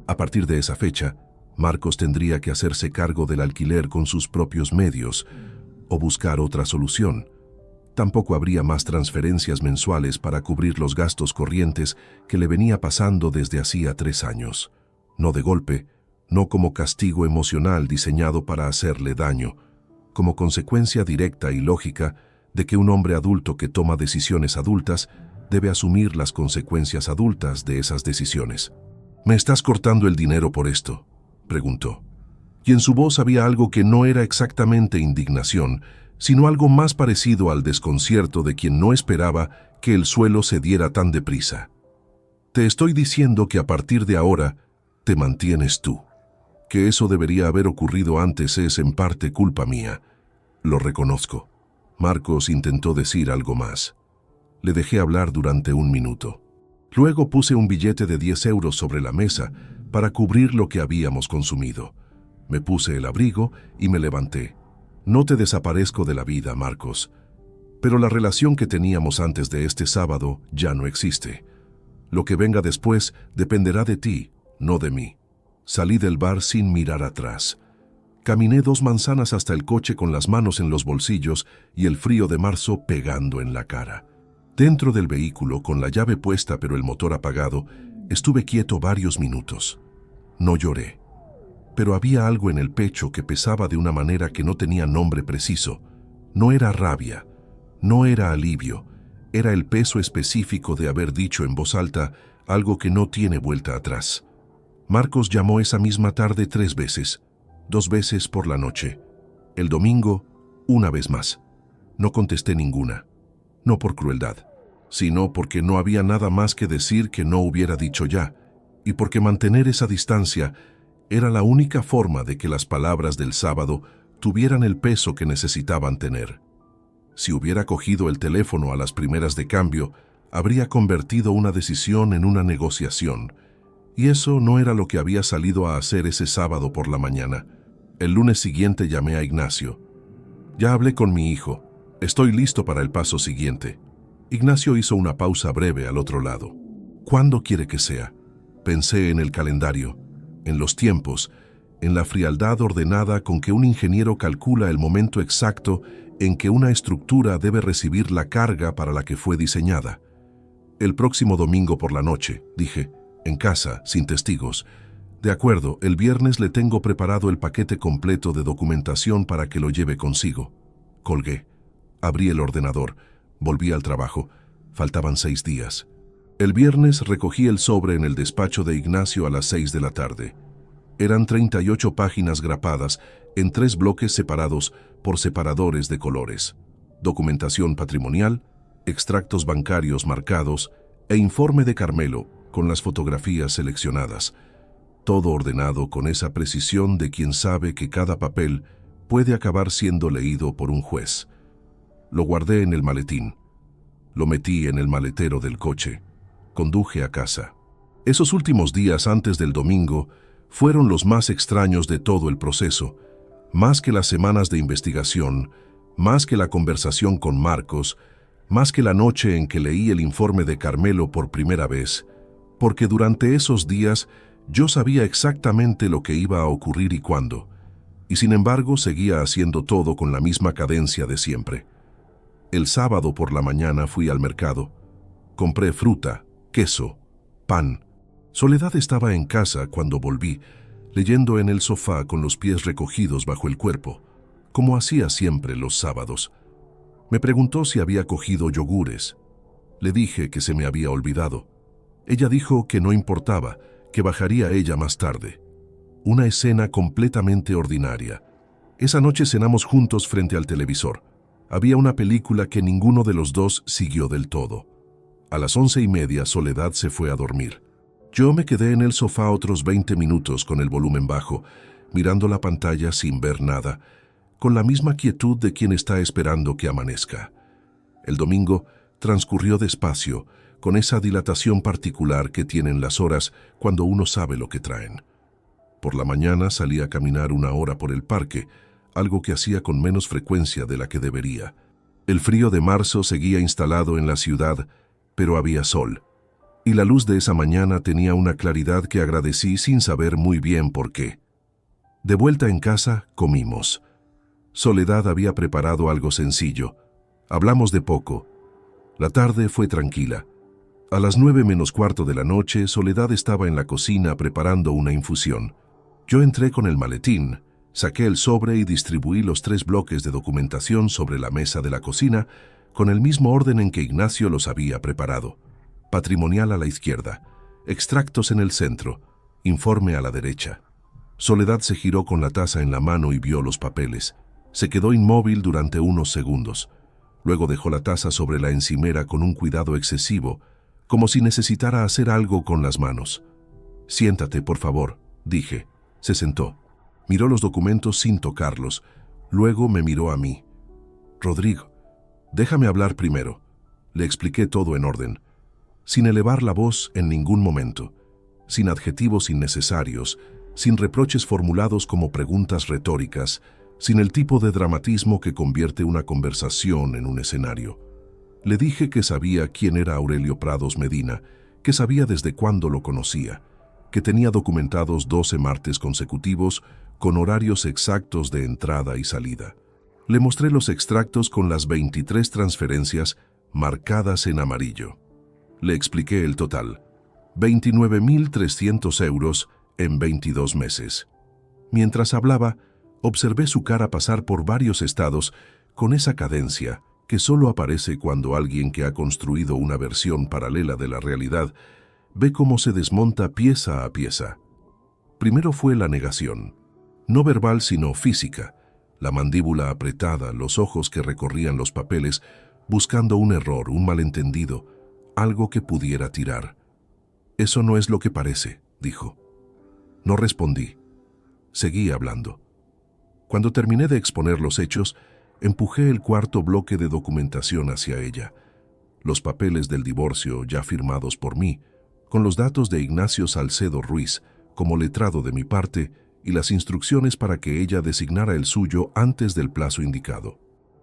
A partir de esa fecha, Marcos tendría que hacerse cargo del alquiler con sus propios medios o buscar otra solución. Tampoco habría más transferencias mensuales para cubrir los gastos corrientes que le venía pasando desde hacía 3 años. No de golpe, no como castigo emocional diseñado para hacerle daño, como consecuencia directa y lógica de que un hombre adulto que toma decisiones adultas debe asumir las consecuencias adultas de esas decisiones. ¿Me estás cortando el dinero por esto?, preguntó. Y en su voz había algo que no era exactamente indignación, sino algo más parecido al desconcierto de quien no esperaba que el suelo se diera tan deprisa. Te estoy diciendo que a partir de ahora te mantienes tú. Que eso debería haber ocurrido antes es en parte culpa mía. Lo reconozco. Marcos intentó decir algo más. Le dejé hablar durante 1 minuto. Luego puse un billete de 10 euros sobre la mesa para cubrir lo que habíamos consumido. Me puse el abrigo y me levanté. No te desaparezco de la vida, Marcos, pero la relación que teníamos antes de este sábado ya no existe. Lo que venga después dependerá de ti, no de mí. Salí del bar sin mirar atrás. Caminé 2 manzanas hasta el coche con las manos en los bolsillos y el frío de marzo pegando en la cara. Dentro del vehículo, con la llave puesta pero el motor apagado, estuve quieto varios minutos. No lloré, pero había algo en el pecho que pesaba de una manera que no tenía nombre preciso. No era rabia, no era alivio, era el peso específico de haber dicho en voz alta algo que no tiene vuelta atrás. Marcos llamó esa misma tarde 3 veces, 2 veces por la noche. El domingo, 1 vez más. No contesté ninguna, no por crueldad, sino porque no había nada más que decir que no hubiera dicho ya, y porque mantener esa distancia era la única forma de que las palabras del sábado tuvieran el peso que necesitaban tener. Si hubiera cogido el teléfono a las primeras de cambio, habría convertido una decisión en una negociación, y eso no era lo que había salido a hacer ese sábado por la mañana. El lunes siguiente llamé a Ignacio. Ya hablé con mi hijo. Estoy listo para el paso siguiente. Ignacio hizo una pausa breve al otro lado. ¿Cuándo quiere que sea? Pensé en el calendario, en los tiempos, en la frialdad ordenada con que un ingeniero calcula el momento exacto en que una estructura debe recibir la carga para la que fue diseñada. El próximo domingo por la noche, dije, en casa, sin testigos. De acuerdo, el viernes le tengo preparado el paquete completo de documentación para que lo lleve consigo. Colgué. Abrí el ordenador. Volví al trabajo. Faltaban 6 días. El viernes recogí el sobre en el despacho de Ignacio a las 6 de la tarde. Eran 38 páginas grapadas en 3 bloques separados por separadores de colores. Documentación patrimonial, extractos bancarios marcados e informe de Carmelo con las fotografías seleccionadas. Todo ordenado con esa precisión de quien sabe que cada papel puede acabar siendo leído por un juez. Lo guardé en el maletín. Lo metí en el maletero del coche. Conduje a casa. Esos últimos días antes del domingo fueron los más extraños de todo el proceso, más que las semanas de investigación, más que la conversación con Marcos, más que la noche en que leí el informe de Carmelo por primera vez, porque durante esos días yo sabía exactamente lo que iba a ocurrir y cuándo, y sin embargo seguía haciendo todo con la misma cadencia de siempre. El sábado por la mañana fui al mercado. Compré fruta, queso, pan. Soledad estaba en casa cuando volví, leyendo en el sofá con los pies recogidos bajo el cuerpo, como hacía siempre los sábados. Me preguntó si había cogido yogures. Le dije que se me había olvidado. Ella dijo que no importaba, que bajaría ella más tarde. Una escena completamente ordinaria. Esa noche cenamos juntos frente al televisor. Había una película que ninguno de los dos siguió del todo. A las 11:30 Soledad se fue a dormir. Yo me quedé en el sofá otros 20 minutos con el volumen bajo, mirando la pantalla sin ver nada, con la misma quietud de quien está esperando que amanezca. El domingo transcurrió despacio, con esa dilatación particular que tienen las horas cuando uno sabe lo que traen. Por la mañana salí a caminar 1 hora por el parque, algo que hacía con menos frecuencia de la que debería. El frío de marzo seguía instalado en la ciudad, pero había sol. Y la luz de esa mañana tenía una claridad que agradecí sin saber muy bien por qué. De vuelta en casa, comimos. Soledad había preparado algo sencillo. Hablamos de poco. La tarde fue tranquila. A las 9:45 de la noche, Soledad estaba en la cocina preparando una infusión. Yo entré con el maletín, saqué el sobre y distribuí los 3 bloques de documentación sobre la mesa de la cocina con el mismo orden en que Ignacio los había preparado. Patrimonial a la izquierda, extractos en el centro, informe a la derecha. Soledad se giró con la taza en la mano y vio los papeles. Se quedó inmóvil durante unos segundos. Luego dejó la taza sobre la encimera con un cuidado excesivo, como si necesitara hacer algo con las manos. «Siéntate, por favor», dije. Se sentó. Miró los documentos sin tocarlos. Luego me miró a mí. «Rodrigo, déjame hablar primero». Le expliqué todo en orden, sin elevar la voz en ningún momento, sin adjetivos innecesarios, sin reproches formulados como preguntas retóricas, sin el tipo de dramatismo que convierte una conversación en un escenario. Le dije que sabía quién era Aurelio Prados Medina, que sabía desde cuándo lo conocía, que tenía documentados 12 martes consecutivos con horarios exactos de entrada y salida. Le mostré los extractos con las 23 transferencias marcadas en amarillo. Le expliqué el total: 29.300 euros en 22 meses. Mientras hablaba, observé su cara pasar por varios estados con esa cadencia que solo aparece cuando alguien que ha construido una versión paralela de la realidad ve cómo se desmonta pieza a pieza. Primero fue la negación, no verbal sino física, la mandíbula apretada, los ojos que recorrían los papeles buscando un error, un malentendido, algo que pudiera tirar. «Eso no es lo que parece», dijo. No respondí. Seguí hablando. Cuando terminé de exponer los hechos, empujé el 4.º bloque de documentación hacia ella. Los papeles del divorcio ya firmados por mí, con los datos de Ignacio Salcedo Ruiz como letrado de mi parte y las instrucciones para que ella designara el suyo antes del plazo indicado.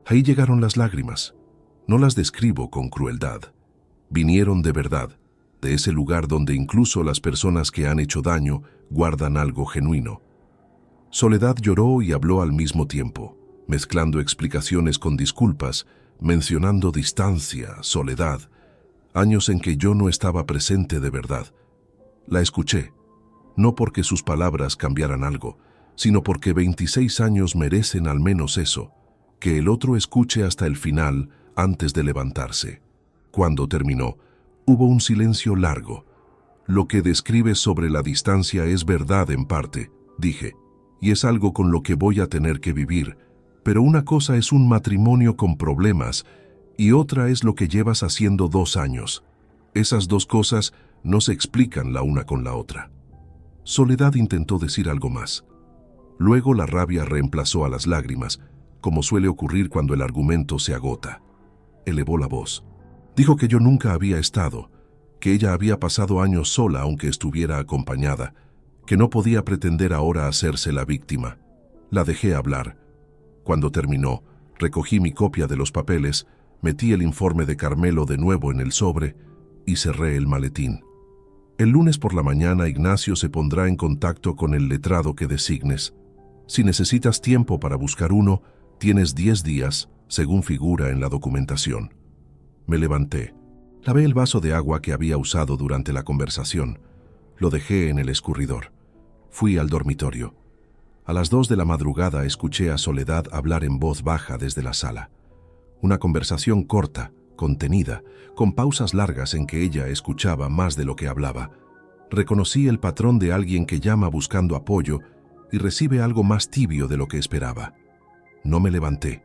Ahí llegaron las lágrimas. No las describo con crueldad. Vinieron de verdad, de ese lugar donde incluso las personas que han hecho daño guardan algo genuino. Soledad lloró y habló al mismo tiempo, mezclando explicaciones con disculpas, mencionando distancia, soledad, años en que yo no estaba presente de verdad. La escuché, no porque sus palabras cambiaran algo, sino porque 26 años merecen al menos eso, que el otro escuche hasta el final antes de levantarse. Cuando terminó, hubo un silencio largo. Lo que describes sobre la distancia es verdad en parte, dije, y es algo con lo que voy a tener que vivir, pero una cosa es un matrimonio con problemas y otra es lo que llevas haciendo 2 años. Esas dos cosas no se explican la una con la otra. Soledad intentó decir algo más. Luego la rabia reemplazó a las lágrimas, como suele ocurrir cuando el argumento se agota. Elevó la voz. Dijo que yo nunca había estado, que ella había pasado años sola aunque estuviera acompañada, que no podía pretender ahora hacerse la víctima. La dejé hablar. Cuando terminó, recogí mi copia de los papeles, Metí el informe de Carmelo de nuevo en el sobre y cerré el maletín. El lunes por la mañana Ignacio se pondrá en contacto con el letrado que designes. Si necesitas tiempo para buscar uno, tienes 10 días, según figura en la documentación. Me levanté. Lavé el vaso de agua que había usado durante la conversación. Lo dejé en el escurridor. Fui al dormitorio. A las 2 de la madrugada escuché a Soledad hablar en voz baja desde la sala. Una conversación corta, contenida, con pausas largas en que ella escuchaba más de lo que hablaba. Reconocí el patrón de alguien que llama buscando apoyo y recibe algo más tibio de lo que esperaba. No me levanté.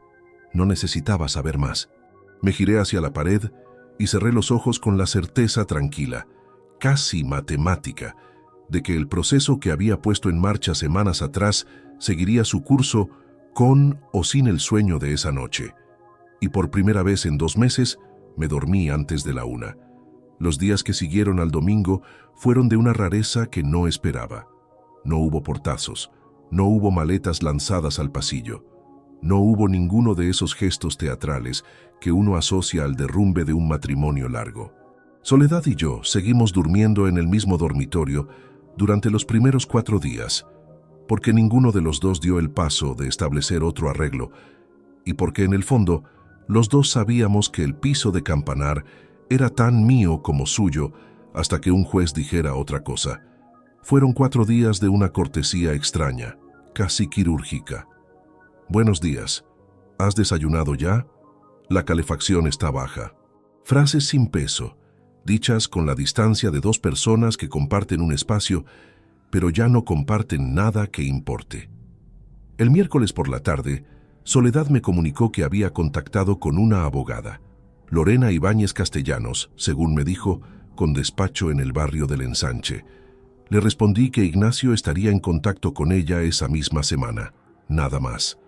No necesitaba saber más. Me giré hacia la pared y cerré los ojos con la certeza tranquila, casi matemática, de que el proceso que había puesto en marcha semanas atrás seguiría su curso con o sin el sueño de esa noche. Y por primera vez en 2 meses me dormí antes de la 1. Los días que siguieron al domingo fueron de una rareza que no esperaba. No hubo portazos, no hubo maletas lanzadas al pasillo, no hubo ninguno de esos gestos teatrales que uno asocia al derrumbe de un matrimonio largo. Soledad y yo seguimos durmiendo en el mismo dormitorio durante los primeros 4 días, porque ninguno de los dos dio el paso de establecer otro arreglo, y porque en el fondo los dos sabíamos que el piso de Campanar era tan mío como suyo hasta que un juez dijera otra cosa. Fueron 4 días de una cortesía extraña, casi quirúrgica. Buenos días. ¿Has desayunado ya? La calefacción está baja. Frases sin peso, dichas con la distancia de 2 personas que comparten un espacio, pero ya no comparten nada que importe. El miércoles por la tarde, Soledad me comunicó que había contactado con una abogada, Lorena Ibáñez Castellanos, según me dijo, con despacho en el barrio del Ensanche. Le respondí que Ignacio estaría en contacto con ella esa misma semana, nada más.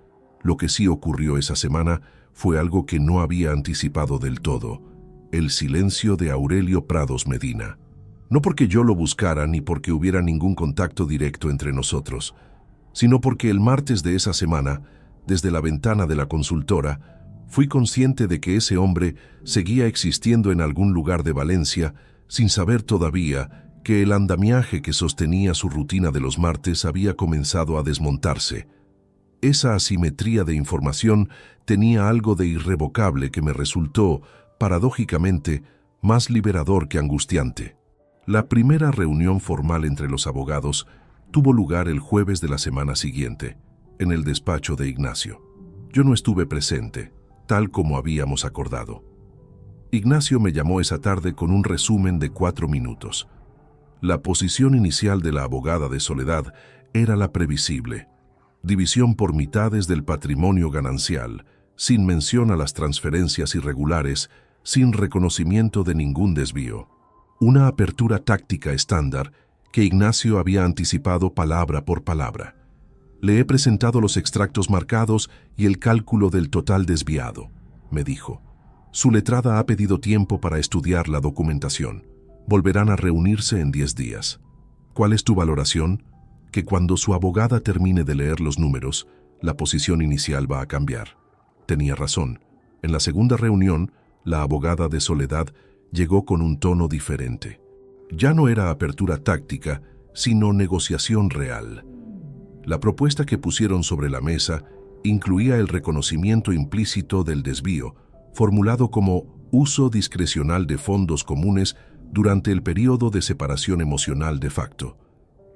Lo que sí ocurrió esa semana fue algo que no había anticipado del todo: el silencio de Aurelio Prados Medina. No porque yo lo buscara ni porque hubiera ningún contacto directo entre nosotros, sino porque el martes de esa semana, desde la ventana de la consultora, fui consciente de que ese hombre seguía existiendo en algún lugar de Valencia, sin saber todavía que el andamiaje que sostenía su rutina de los martes había comenzado a desmontarse. Esa asimetría de información tenía algo de irrevocable que me resultó, paradójicamente, más liberador que angustiante. La primera reunión formal entre los abogados tuvo lugar el jueves de la semana siguiente, en el despacho de Ignacio. Yo no estuve presente, tal como habíamos acordado. Ignacio me llamó esa tarde con un resumen de 4 minutos. La posición inicial de la abogada de Soledad era la previsible: división por mitades del patrimonio ganancial, sin mención a las transferencias irregulares, sin reconocimiento de ningún desvío. Una apertura táctica estándar que Ignacio había anticipado palabra por palabra. Le he presentado los extractos marcados y el cálculo del total desviado, me dijo. Su letrada ha pedido tiempo para estudiar la documentación. Volverán a reunirse en 10 días. ¿Cuál es tu valoración? Que cuando su abogada termine de leer los números, la posición inicial va a cambiar. Tenía razón. En la segunda reunión, la abogada de Soledad llegó con un tono diferente. Ya no era apertura táctica, sino negociación real. La propuesta que pusieron sobre la mesa incluía el reconocimiento implícito del desvío, formulado como uso discrecional de fondos comunes durante el periodo de separación emocional de facto.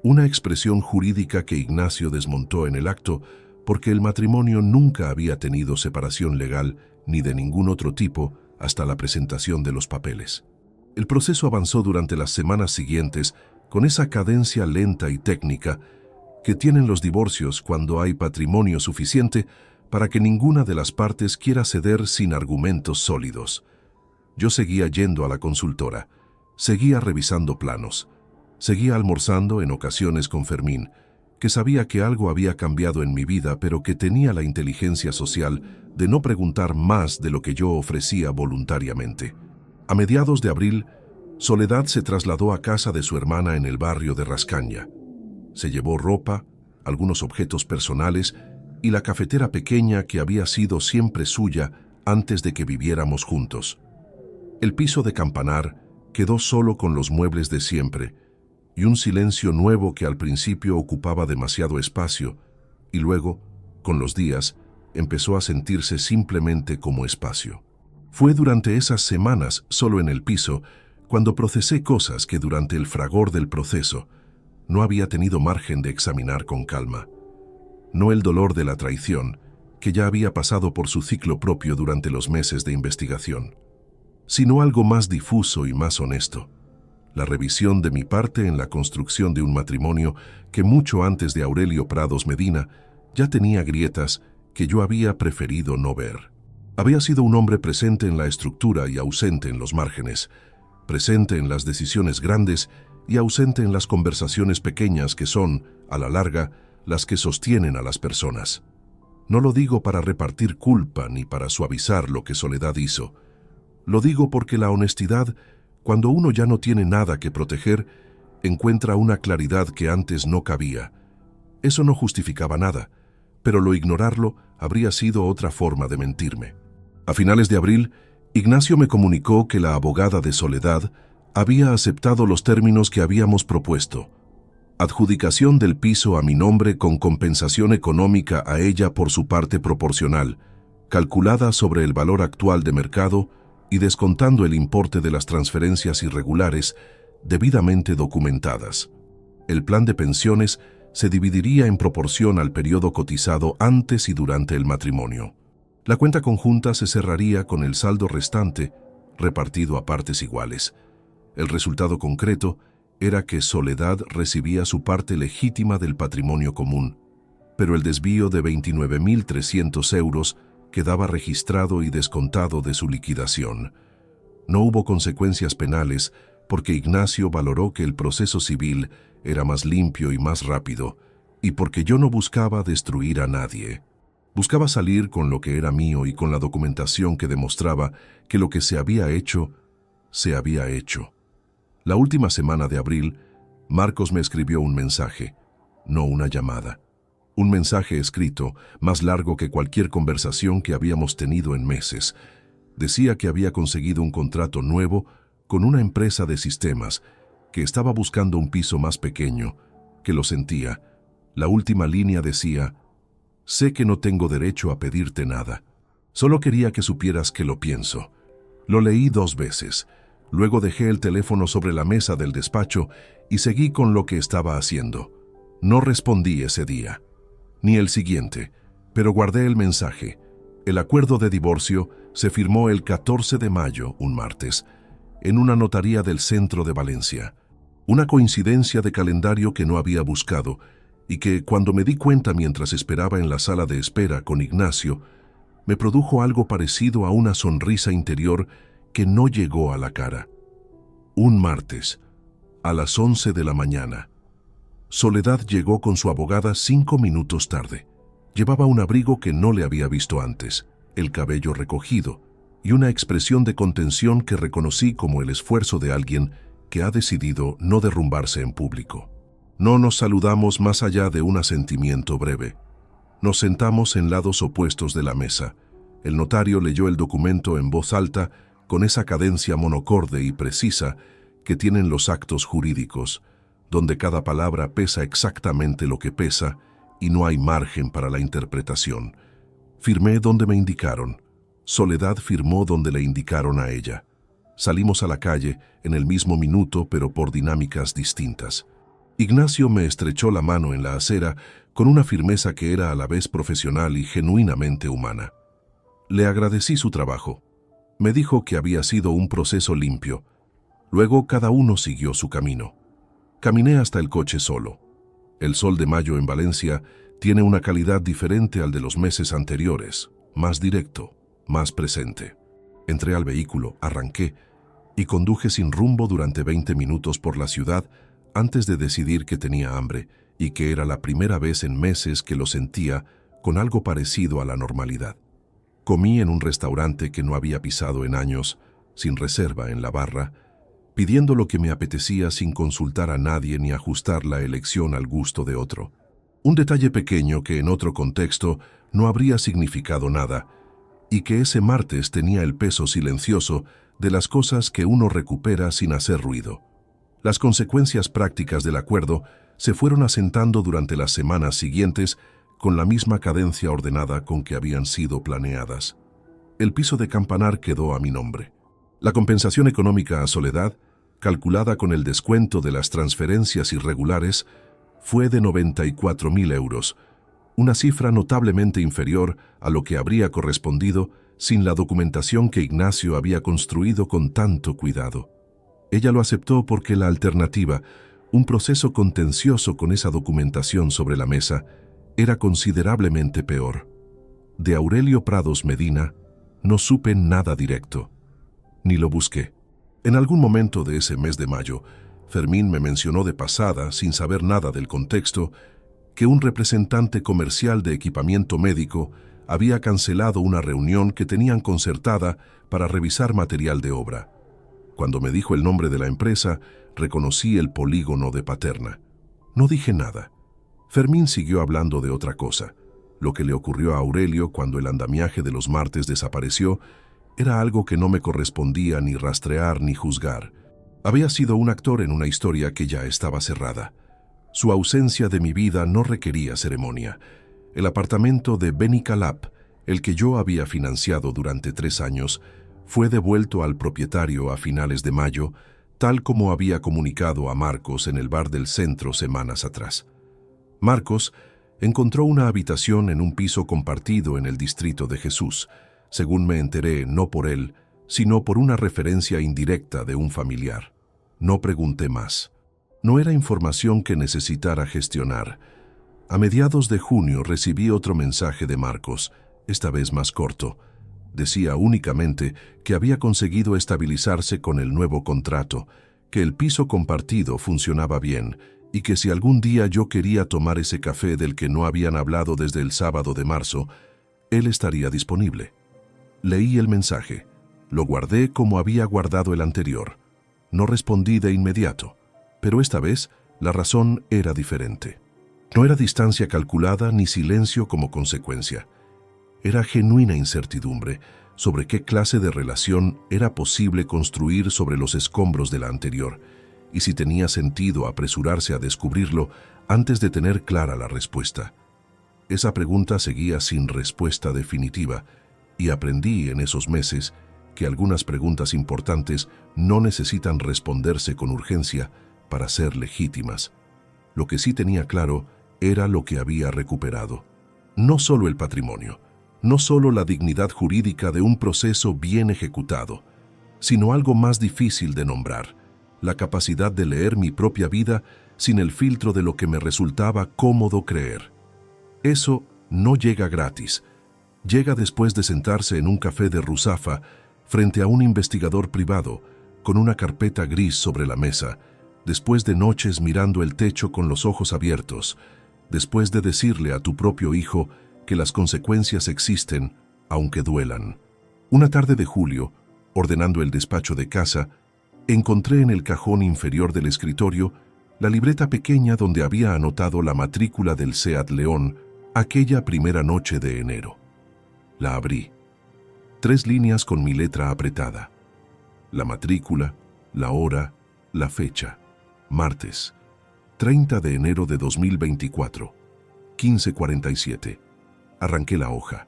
Una expresión jurídica que Ignacio desmontó en el acto porque el matrimonio nunca había tenido separación legal ni de ningún otro tipo hasta la presentación de los papeles. El proceso avanzó durante las semanas siguientes con esa cadencia lenta y técnica que tienen los divorcios cuando hay patrimonio suficiente para que ninguna de las partes quiera ceder sin argumentos sólidos. Yo seguía yendo a la consultora, seguía revisando planos, seguía almorzando en ocasiones con Fermín, que sabía que algo había cambiado en mi vida, pero que tenía la inteligencia social de no preguntar más de lo que yo ofrecía voluntariamente. A mediados de abril, Soledad se trasladó a casa de su hermana en el barrio de Rascaña. Se llevó ropa, algunos objetos personales y la cafetera pequeña que había sido siempre suya antes de que viviéramos juntos. El piso de campanar quedó solo con los muebles de siempre y un silencio nuevo que al principio ocupaba demasiado espacio y luego, con los días, empezó a sentirse simplemente como espacio. Fue durante esas semanas, solo en el piso, cuando procesé cosas que durante el fragor del proceso no había tenido margen de examinar con calma. No el dolor de la traición, que ya había pasado por su ciclo propio durante los meses de investigación, sino algo más difuso y más honesto. La revisión de mi parte en la construcción de un matrimonio que mucho antes de Aurelio Prados Medina ya tenía grietas que yo había preferido no ver. Había sido un hombre presente en la estructura y ausente en los márgenes, presente en las decisiones grandes y ausente en las conversaciones pequeñas que son, a la larga, las que sostienen a las personas. No lo digo para repartir culpa ni para suavizar lo que Soledad hizo. Lo digo porque la honestidad, cuando uno ya no tiene nada que proteger, encuentra una claridad que antes no cabía. Eso no justificaba nada, pero lo ignorarlo habría sido otra forma de mentirme. A finales de abril, Ignacio me comunicó que la abogada de Soledad había aceptado los términos que habíamos propuesto. Adjudicación del piso a mi nombre con compensación económica a ella por su parte proporcional, calculada sobre el valor actual de mercado y descontando el importe de las transferencias irregulares debidamente documentadas. El plan de pensiones se dividiría en proporción al periodo cotizado antes y durante el matrimonio. La cuenta conjunta se cerraría con el saldo restante repartido a partes iguales. El resultado concreto era que Soledad recibía su parte legítima del patrimonio común, pero el desvío de 29.300 euros quedaba registrado y descontado de su liquidación. No hubo consecuencias penales porque Ignacio valoró que el proceso civil era más limpio y más rápido, y porque yo no buscaba destruir a nadie. Buscaba salir con lo que era mío y con la documentación que demostraba que lo que se había hecho, se había hecho. La última semana de abril, Marcos me escribió un mensaje, no una llamada. Un mensaje escrito, más largo que cualquier conversación que habíamos tenido en meses. Decía que había conseguido un contrato nuevo con una empresa de sistemas, que estaba buscando un piso más pequeño, que lo sentía. La última línea decía: sé que no tengo derecho a pedirte nada. Solo quería que supieras que lo pienso. Lo leí 2 veces. Luego dejé el teléfono sobre la mesa del despacho y seguí con lo que estaba haciendo. No respondí ese día, ni el siguiente, pero guardé el mensaje. El acuerdo de divorcio se firmó el 14 de mayo, un martes, en una notaría del centro de Valencia. Una coincidencia de calendario que no había buscado y que, cuando me di cuenta mientras esperaba en la sala de espera con Ignacio, me produjo algo parecido a una sonrisa interior que no llegó a la cara. Un martes, a las 11 de la mañana, Soledad llegó con su abogada 5 minutos tarde. Llevaba un abrigo que no le había visto antes, el cabello recogido y una expresión de contención que reconocí como el esfuerzo de alguien que ha decidido no derrumbarse en público. No nos saludamos más allá de un asentimiento breve. Nos sentamos en lados opuestos de la mesa. El notario leyó el documento en voz alta con esa cadencia monocorde y precisa que tienen los actos jurídicos, donde cada palabra pesa exactamente lo que pesa y no hay margen para la interpretación. Firmé donde me indicaron. Soledad firmó donde le indicaron a ella. Salimos a la calle en el mismo minuto, pero por dinámicas distintas. Ignacio me estrechó la mano en la acera con una firmeza que era a la vez profesional y genuinamente humana. Le agradecí su trabajo. Me dijo que había sido un proceso limpio. Luego cada uno siguió su camino. Caminé hasta el coche solo. El sol de mayo en Valencia tiene una calidad diferente al de los meses anteriores, más directo, más presente. Entré al vehículo, arranqué y conduje sin rumbo durante 20 minutos por la ciudad antes de decidir que tenía hambre y que era la primera vez en meses que lo sentía con algo parecido a la normalidad. Comí en un restaurante que no había pisado en años, sin reserva en la barra, pidiendo lo que me apetecía sin consultar a nadie ni ajustar la elección al gusto de otro. Un detalle pequeño que en otro contexto no habría significado nada, y que ese martes tenía el peso silencioso de las cosas que uno recupera sin hacer ruido. Las consecuencias prácticas del acuerdo se fueron asentando durante las semanas siguientes con la misma cadencia ordenada con que habían sido planeadas. El piso de Campanar quedó a mi nombre. La compensación económica a Soledad, calculada con el descuento de las transferencias irregulares, fue de 94.000 euros, una cifra notablemente inferior a lo que habría correspondido sin la documentación que Ignacio había construido con tanto cuidado. Ella lo aceptó porque la alternativa, un proceso contencioso con esa documentación sobre la mesa, era considerablemente peor. De Aurelio Prados Medina no supe nada directo, ni lo busqué. En algún momento de ese mes de mayo, Fermín me mencionó de pasada, sin saber nada del contexto, que un representante comercial de equipamiento médico había cancelado una reunión que tenían concertada para revisar material de obra. Cuando me dijo el nombre de la empresa, reconocí el polígono de Paterna. No dije nada. Fermín siguió hablando de otra cosa. Lo que le ocurrió a Aurelio cuando el andamiaje de los martes desapareció era algo que no me correspondía ni rastrear ni juzgar. Había sido un actor en una historia que ya estaba cerrada. Su ausencia de mi vida no requería ceremonia. El apartamento de Beni Calap, el que yo había financiado durante 3 años, fue devuelto al propietario a finales de mayo, tal como había comunicado a Marcos en el bar del centro semanas atrás. Marcos encontró una habitación en un piso compartido en el distrito de Jesús, según me enteré no por él, sino por una referencia indirecta de un familiar. No pregunté más. No era información que necesitara gestionar. A mediados de junio recibí otro mensaje de Marcos, esta vez más corto. Decía únicamente que había conseguido estabilizarse con el nuevo contrato, que el piso compartido funcionaba bien y que si algún día yo quería tomar ese café del que no habían hablado desde el sábado de marzo, él estaría disponible. Leí el mensaje. Lo guardé como había guardado el anterior. No respondí de inmediato, pero esta vez la razón era diferente. No era distancia calculada ni silencio como consecuencia. Era genuina incertidumbre sobre qué clase de relación era posible construir sobre los escombros de la anterior, y si tenía sentido apresurarse a descubrirlo antes de tener clara la respuesta. Esa pregunta seguía sin respuesta definitiva, y aprendí en esos meses que algunas preguntas importantes no necesitan responderse con urgencia para ser legítimas. Lo que sí tenía claro era lo que había recuperado. No solo el patrimonio, no solo la dignidad jurídica de un proceso bien ejecutado, sino algo más difícil de nombrar, la capacidad de leer mi propia vida sin el filtro de lo que me resultaba cómodo creer. Eso no llega gratis. Llega después de sentarse en un café de Ruzafa frente a un investigador privado, con una carpeta gris sobre la mesa, después de noches mirando el techo con los ojos abiertos, después de decirle a tu propio hijo que las consecuencias existen, aunque duelan. Una tarde de julio, ordenando el despacho de casa, encontré en el cajón inferior del escritorio la libreta pequeña donde había anotado la matrícula del Seat León aquella primera noche de enero. La abrí. 3 líneas con mi letra apretada. La matrícula, la hora, la fecha. Martes, 30 de enero de 2024, 15:47. Arranqué la hoja.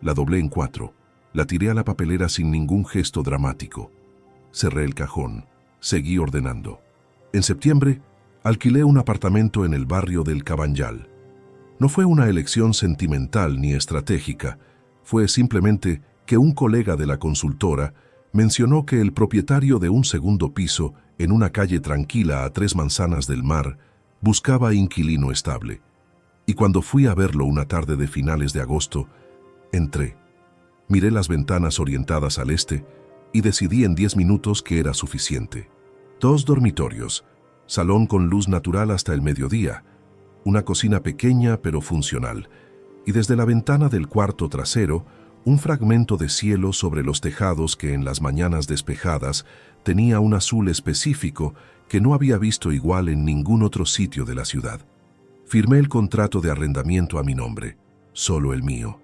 La doblé en 4. La tiré a la papelera sin ningún gesto dramático. Cerré el cajón. Seguí ordenando. En septiembre, alquilé un apartamento en el barrio del Cabanyal. No fue una elección sentimental ni estratégica. Fue simplemente que un colega de la consultora mencionó que el propietario de un segundo piso en una calle tranquila a 3 manzanas del mar buscaba inquilino estable. Y cuando fui a verlo una tarde de finales de agosto, entré. Miré las ventanas orientadas al este y decidí en 10 minutos que era suficiente. 2 dormitorios, salón con luz natural hasta el mediodía, una cocina pequeña pero funcional, y desde la ventana del cuarto trasero, un fragmento de cielo sobre los tejados que en las mañanas despejadas tenía un azul específico que no había visto igual en ningún otro sitio de la ciudad. Firmé el contrato de arrendamiento a mi nombre, solo el mío.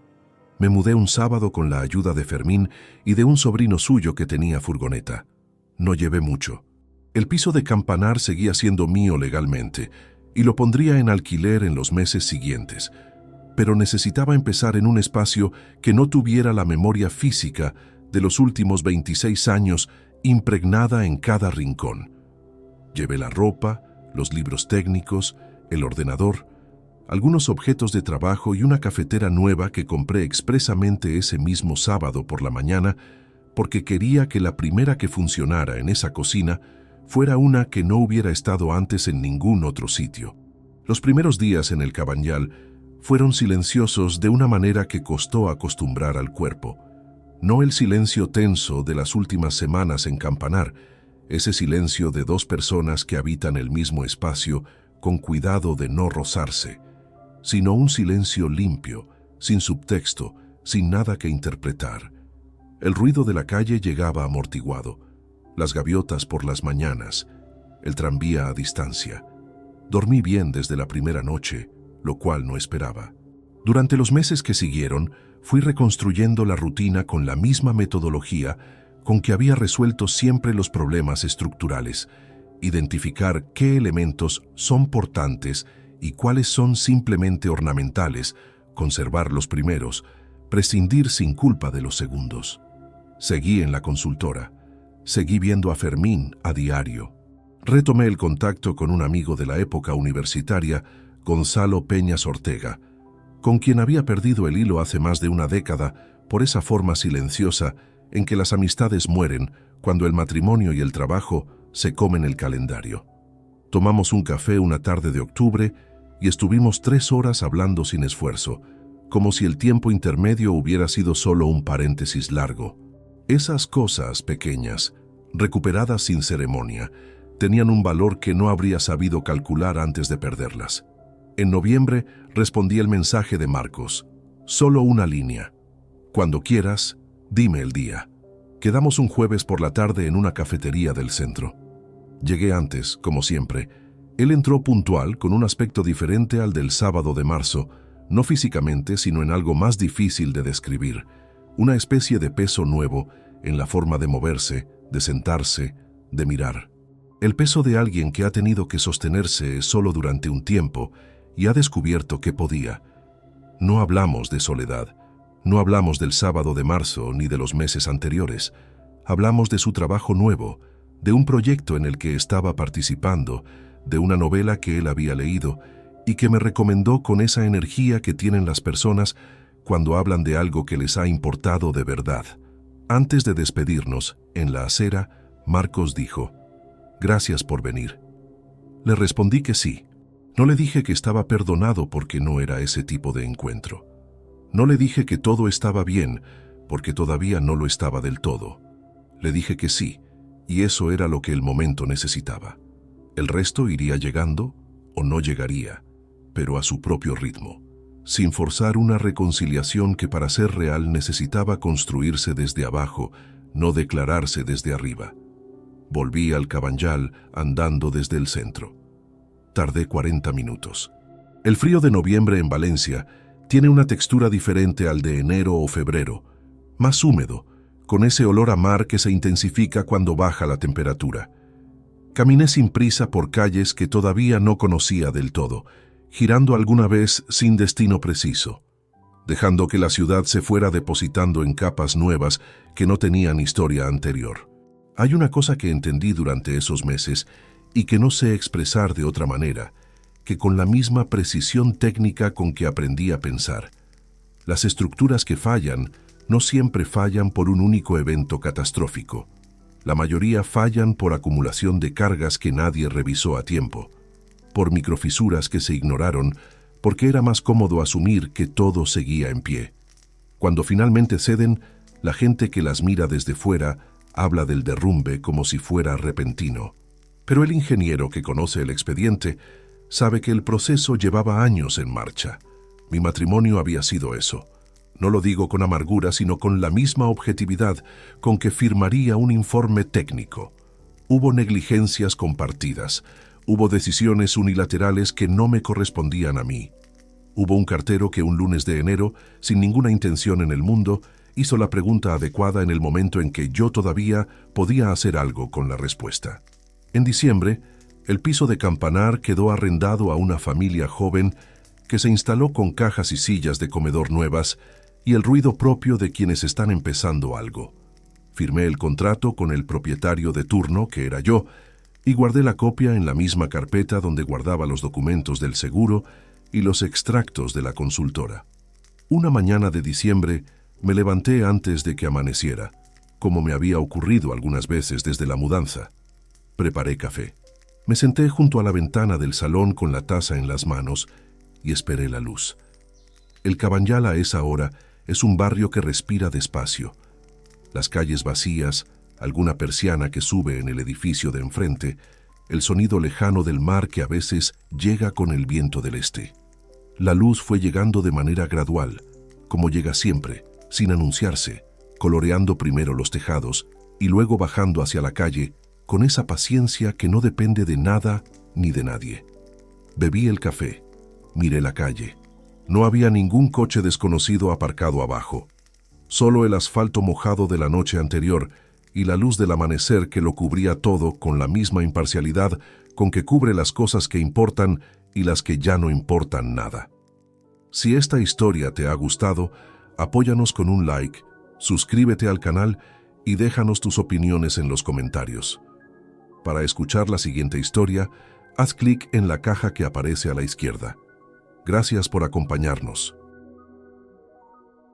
Me mudé un sábado con la ayuda de Fermín y de un sobrino suyo que tenía furgoneta. No llevé mucho. El piso de Campanar seguía siendo mío legalmente y lo pondría en alquiler en los meses siguientes, pero necesitaba empezar en un espacio que no tuviera la memoria física de los últimos 26 años impregnada en cada rincón. Llevé la ropa, los libros técnicos, el ordenador, algunos objetos de trabajo y una cafetera nueva que compré expresamente ese mismo sábado por la mañana porque quería que la primera que funcionara en esa cocina fuera una que no hubiera estado antes en ningún otro sitio. Los primeros días en el Cabanyal fueron silenciosos de una manera que costó acostumbrar al cuerpo. No el silencio tenso de las últimas semanas en Campanar, ese silencio de dos personas que habitan el mismo espacio con cuidado de no rozarse, sino un silencio limpio, sin subtexto, sin nada que interpretar. El ruido de la calle llegaba amortiguado, las gaviotas por las mañanas, el tranvía a distancia. Dormí bien desde la primera noche, lo cual no esperaba. Durante los meses que siguieron, fui reconstruyendo la rutina con la misma metodología con que había resuelto siempre los problemas estructurales, identificar qué elementos son portantes y cuáles son simplemente ornamentales, conservar los primeros, prescindir sin culpa de los segundos. Seguí en la consultora, seguí viendo a Fermín a diario. Retomé el contacto con un amigo de la época universitaria, Gonzalo Peñas Ortega, con quien había perdido el hilo hace más de una década por esa forma silenciosa en que las amistades mueren cuando el matrimonio y el trabajo se comen el calendario. Tomamos un café una tarde de octubre y estuvimos 3 horas hablando sin esfuerzo, como si el tiempo intermedio hubiera sido solo un paréntesis largo. Esas cosas pequeñas, recuperadas sin ceremonia, tenían un valor que no habría sabido calcular antes de perderlas. En noviembre respondí el mensaje de Marcos. Solo una línea. Cuando quieras, dime el día. Quedamos un jueves por la tarde en una cafetería del centro. Llegué antes, como siempre. Él entró puntual, con un aspecto diferente al del sábado de marzo, no físicamente, sino en algo más difícil de describir, una especie de peso nuevo en la forma de moverse, de sentarse, de mirar. El peso de alguien que ha tenido que sostenerse solo durante un tiempo y ha descubierto que podía. No hablamos de soledad, no hablamos del sábado de marzo ni de los meses anteriores. Hablamos de su trabajo nuevo, de un proyecto en el que estaba participando, de una novela que él había leído y que me recomendó con esa energía que tienen las personas cuando hablan de algo que les ha importado de verdad. Antes de despedirnos, en la acera, Marcos dijo: «Gracias por venir». Le respondí que sí. No le dije que estaba perdonado porque no era ese tipo de encuentro. No le dije que todo estaba bien porque todavía no lo estaba del todo. Le dije que sí, y eso era lo que el momento necesitaba. El resto iría llegando o no llegaría, pero a su propio ritmo, sin forzar una reconciliación que para ser real necesitaba construirse desde abajo, no declararse desde arriba. Volví al Cabanyal andando desde el centro. Tardé 40 minutos. El frío de noviembre en Valencia tiene una textura diferente al de enero o febrero, más húmedo, con ese olor a mar que se intensifica cuando baja la temperatura. Caminé sin prisa por calles que todavía no conocía del todo, girando alguna vez sin destino preciso, dejando que la ciudad se fuera depositando en capas nuevas que no tenían historia anterior. Hay una cosa que entendí durante esos meses y que no sé expresar de otra manera, que con la misma precisión técnica con que aprendí a pensar. Las estructuras que fallan no siempre fallan por un único evento catastrófico. La mayoría fallan por acumulación de cargas que nadie revisó a tiempo, por microfisuras que se ignoraron, porque era más cómodo asumir que todo seguía en pie. Cuando finalmente ceden, la gente que las mira desde fuera habla del derrumbe como si fuera repentino. Pero el ingeniero que conoce el expediente sabe que el proceso llevaba años en marcha. Mi matrimonio había sido eso. No lo digo con amargura, sino con la misma objetividad con que firmaría un informe técnico. Hubo negligencias compartidas, hubo decisiones unilaterales que no me correspondían a mí. Hubo un cartero que un lunes de enero, sin ninguna intención en el mundo, hizo la pregunta adecuada en el momento en que yo todavía podía hacer algo con la respuesta. En diciembre, el piso de Campanar quedó arrendado a una familia joven que se instaló con cajas y sillas de comedor nuevas y el ruido propio de quienes están empezando algo. Firmé el contrato con el propietario de turno, que era yo, y guardé la copia en la misma carpeta donde guardaba los documentos del seguro y los extractos de la consultora. Una mañana de diciembre me levanté antes de que amaneciera, como me había ocurrido algunas veces desde la mudanza. Preparé café. Me senté junto a la ventana del salón con la taza en las manos y esperé la luz. El Cabanyal a esa hora es un barrio que respira despacio. Las calles vacías, alguna persiana que sube en el edificio de enfrente, el sonido lejano del mar que a veces llega con el viento del este. La luz fue llegando de manera gradual, como llega siempre, sin anunciarse, coloreando primero los tejados y luego bajando hacia la calle, con esa paciencia que no depende de nada ni de nadie. Bebí el café, miré la calle. No había ningún coche desconocido aparcado abajo, solo el asfalto mojado de la noche anterior y la luz del amanecer que lo cubría todo con la misma imparcialidad con que cubre las cosas que importan y las que ya no importan nada. Si esta historia te ha gustado, apóyanos con un like, suscríbete al canal y déjanos tus opiniones en los comentarios. Para escuchar la siguiente historia, haz clic en la caja que aparece a la izquierda. Gracias por acompañarnos.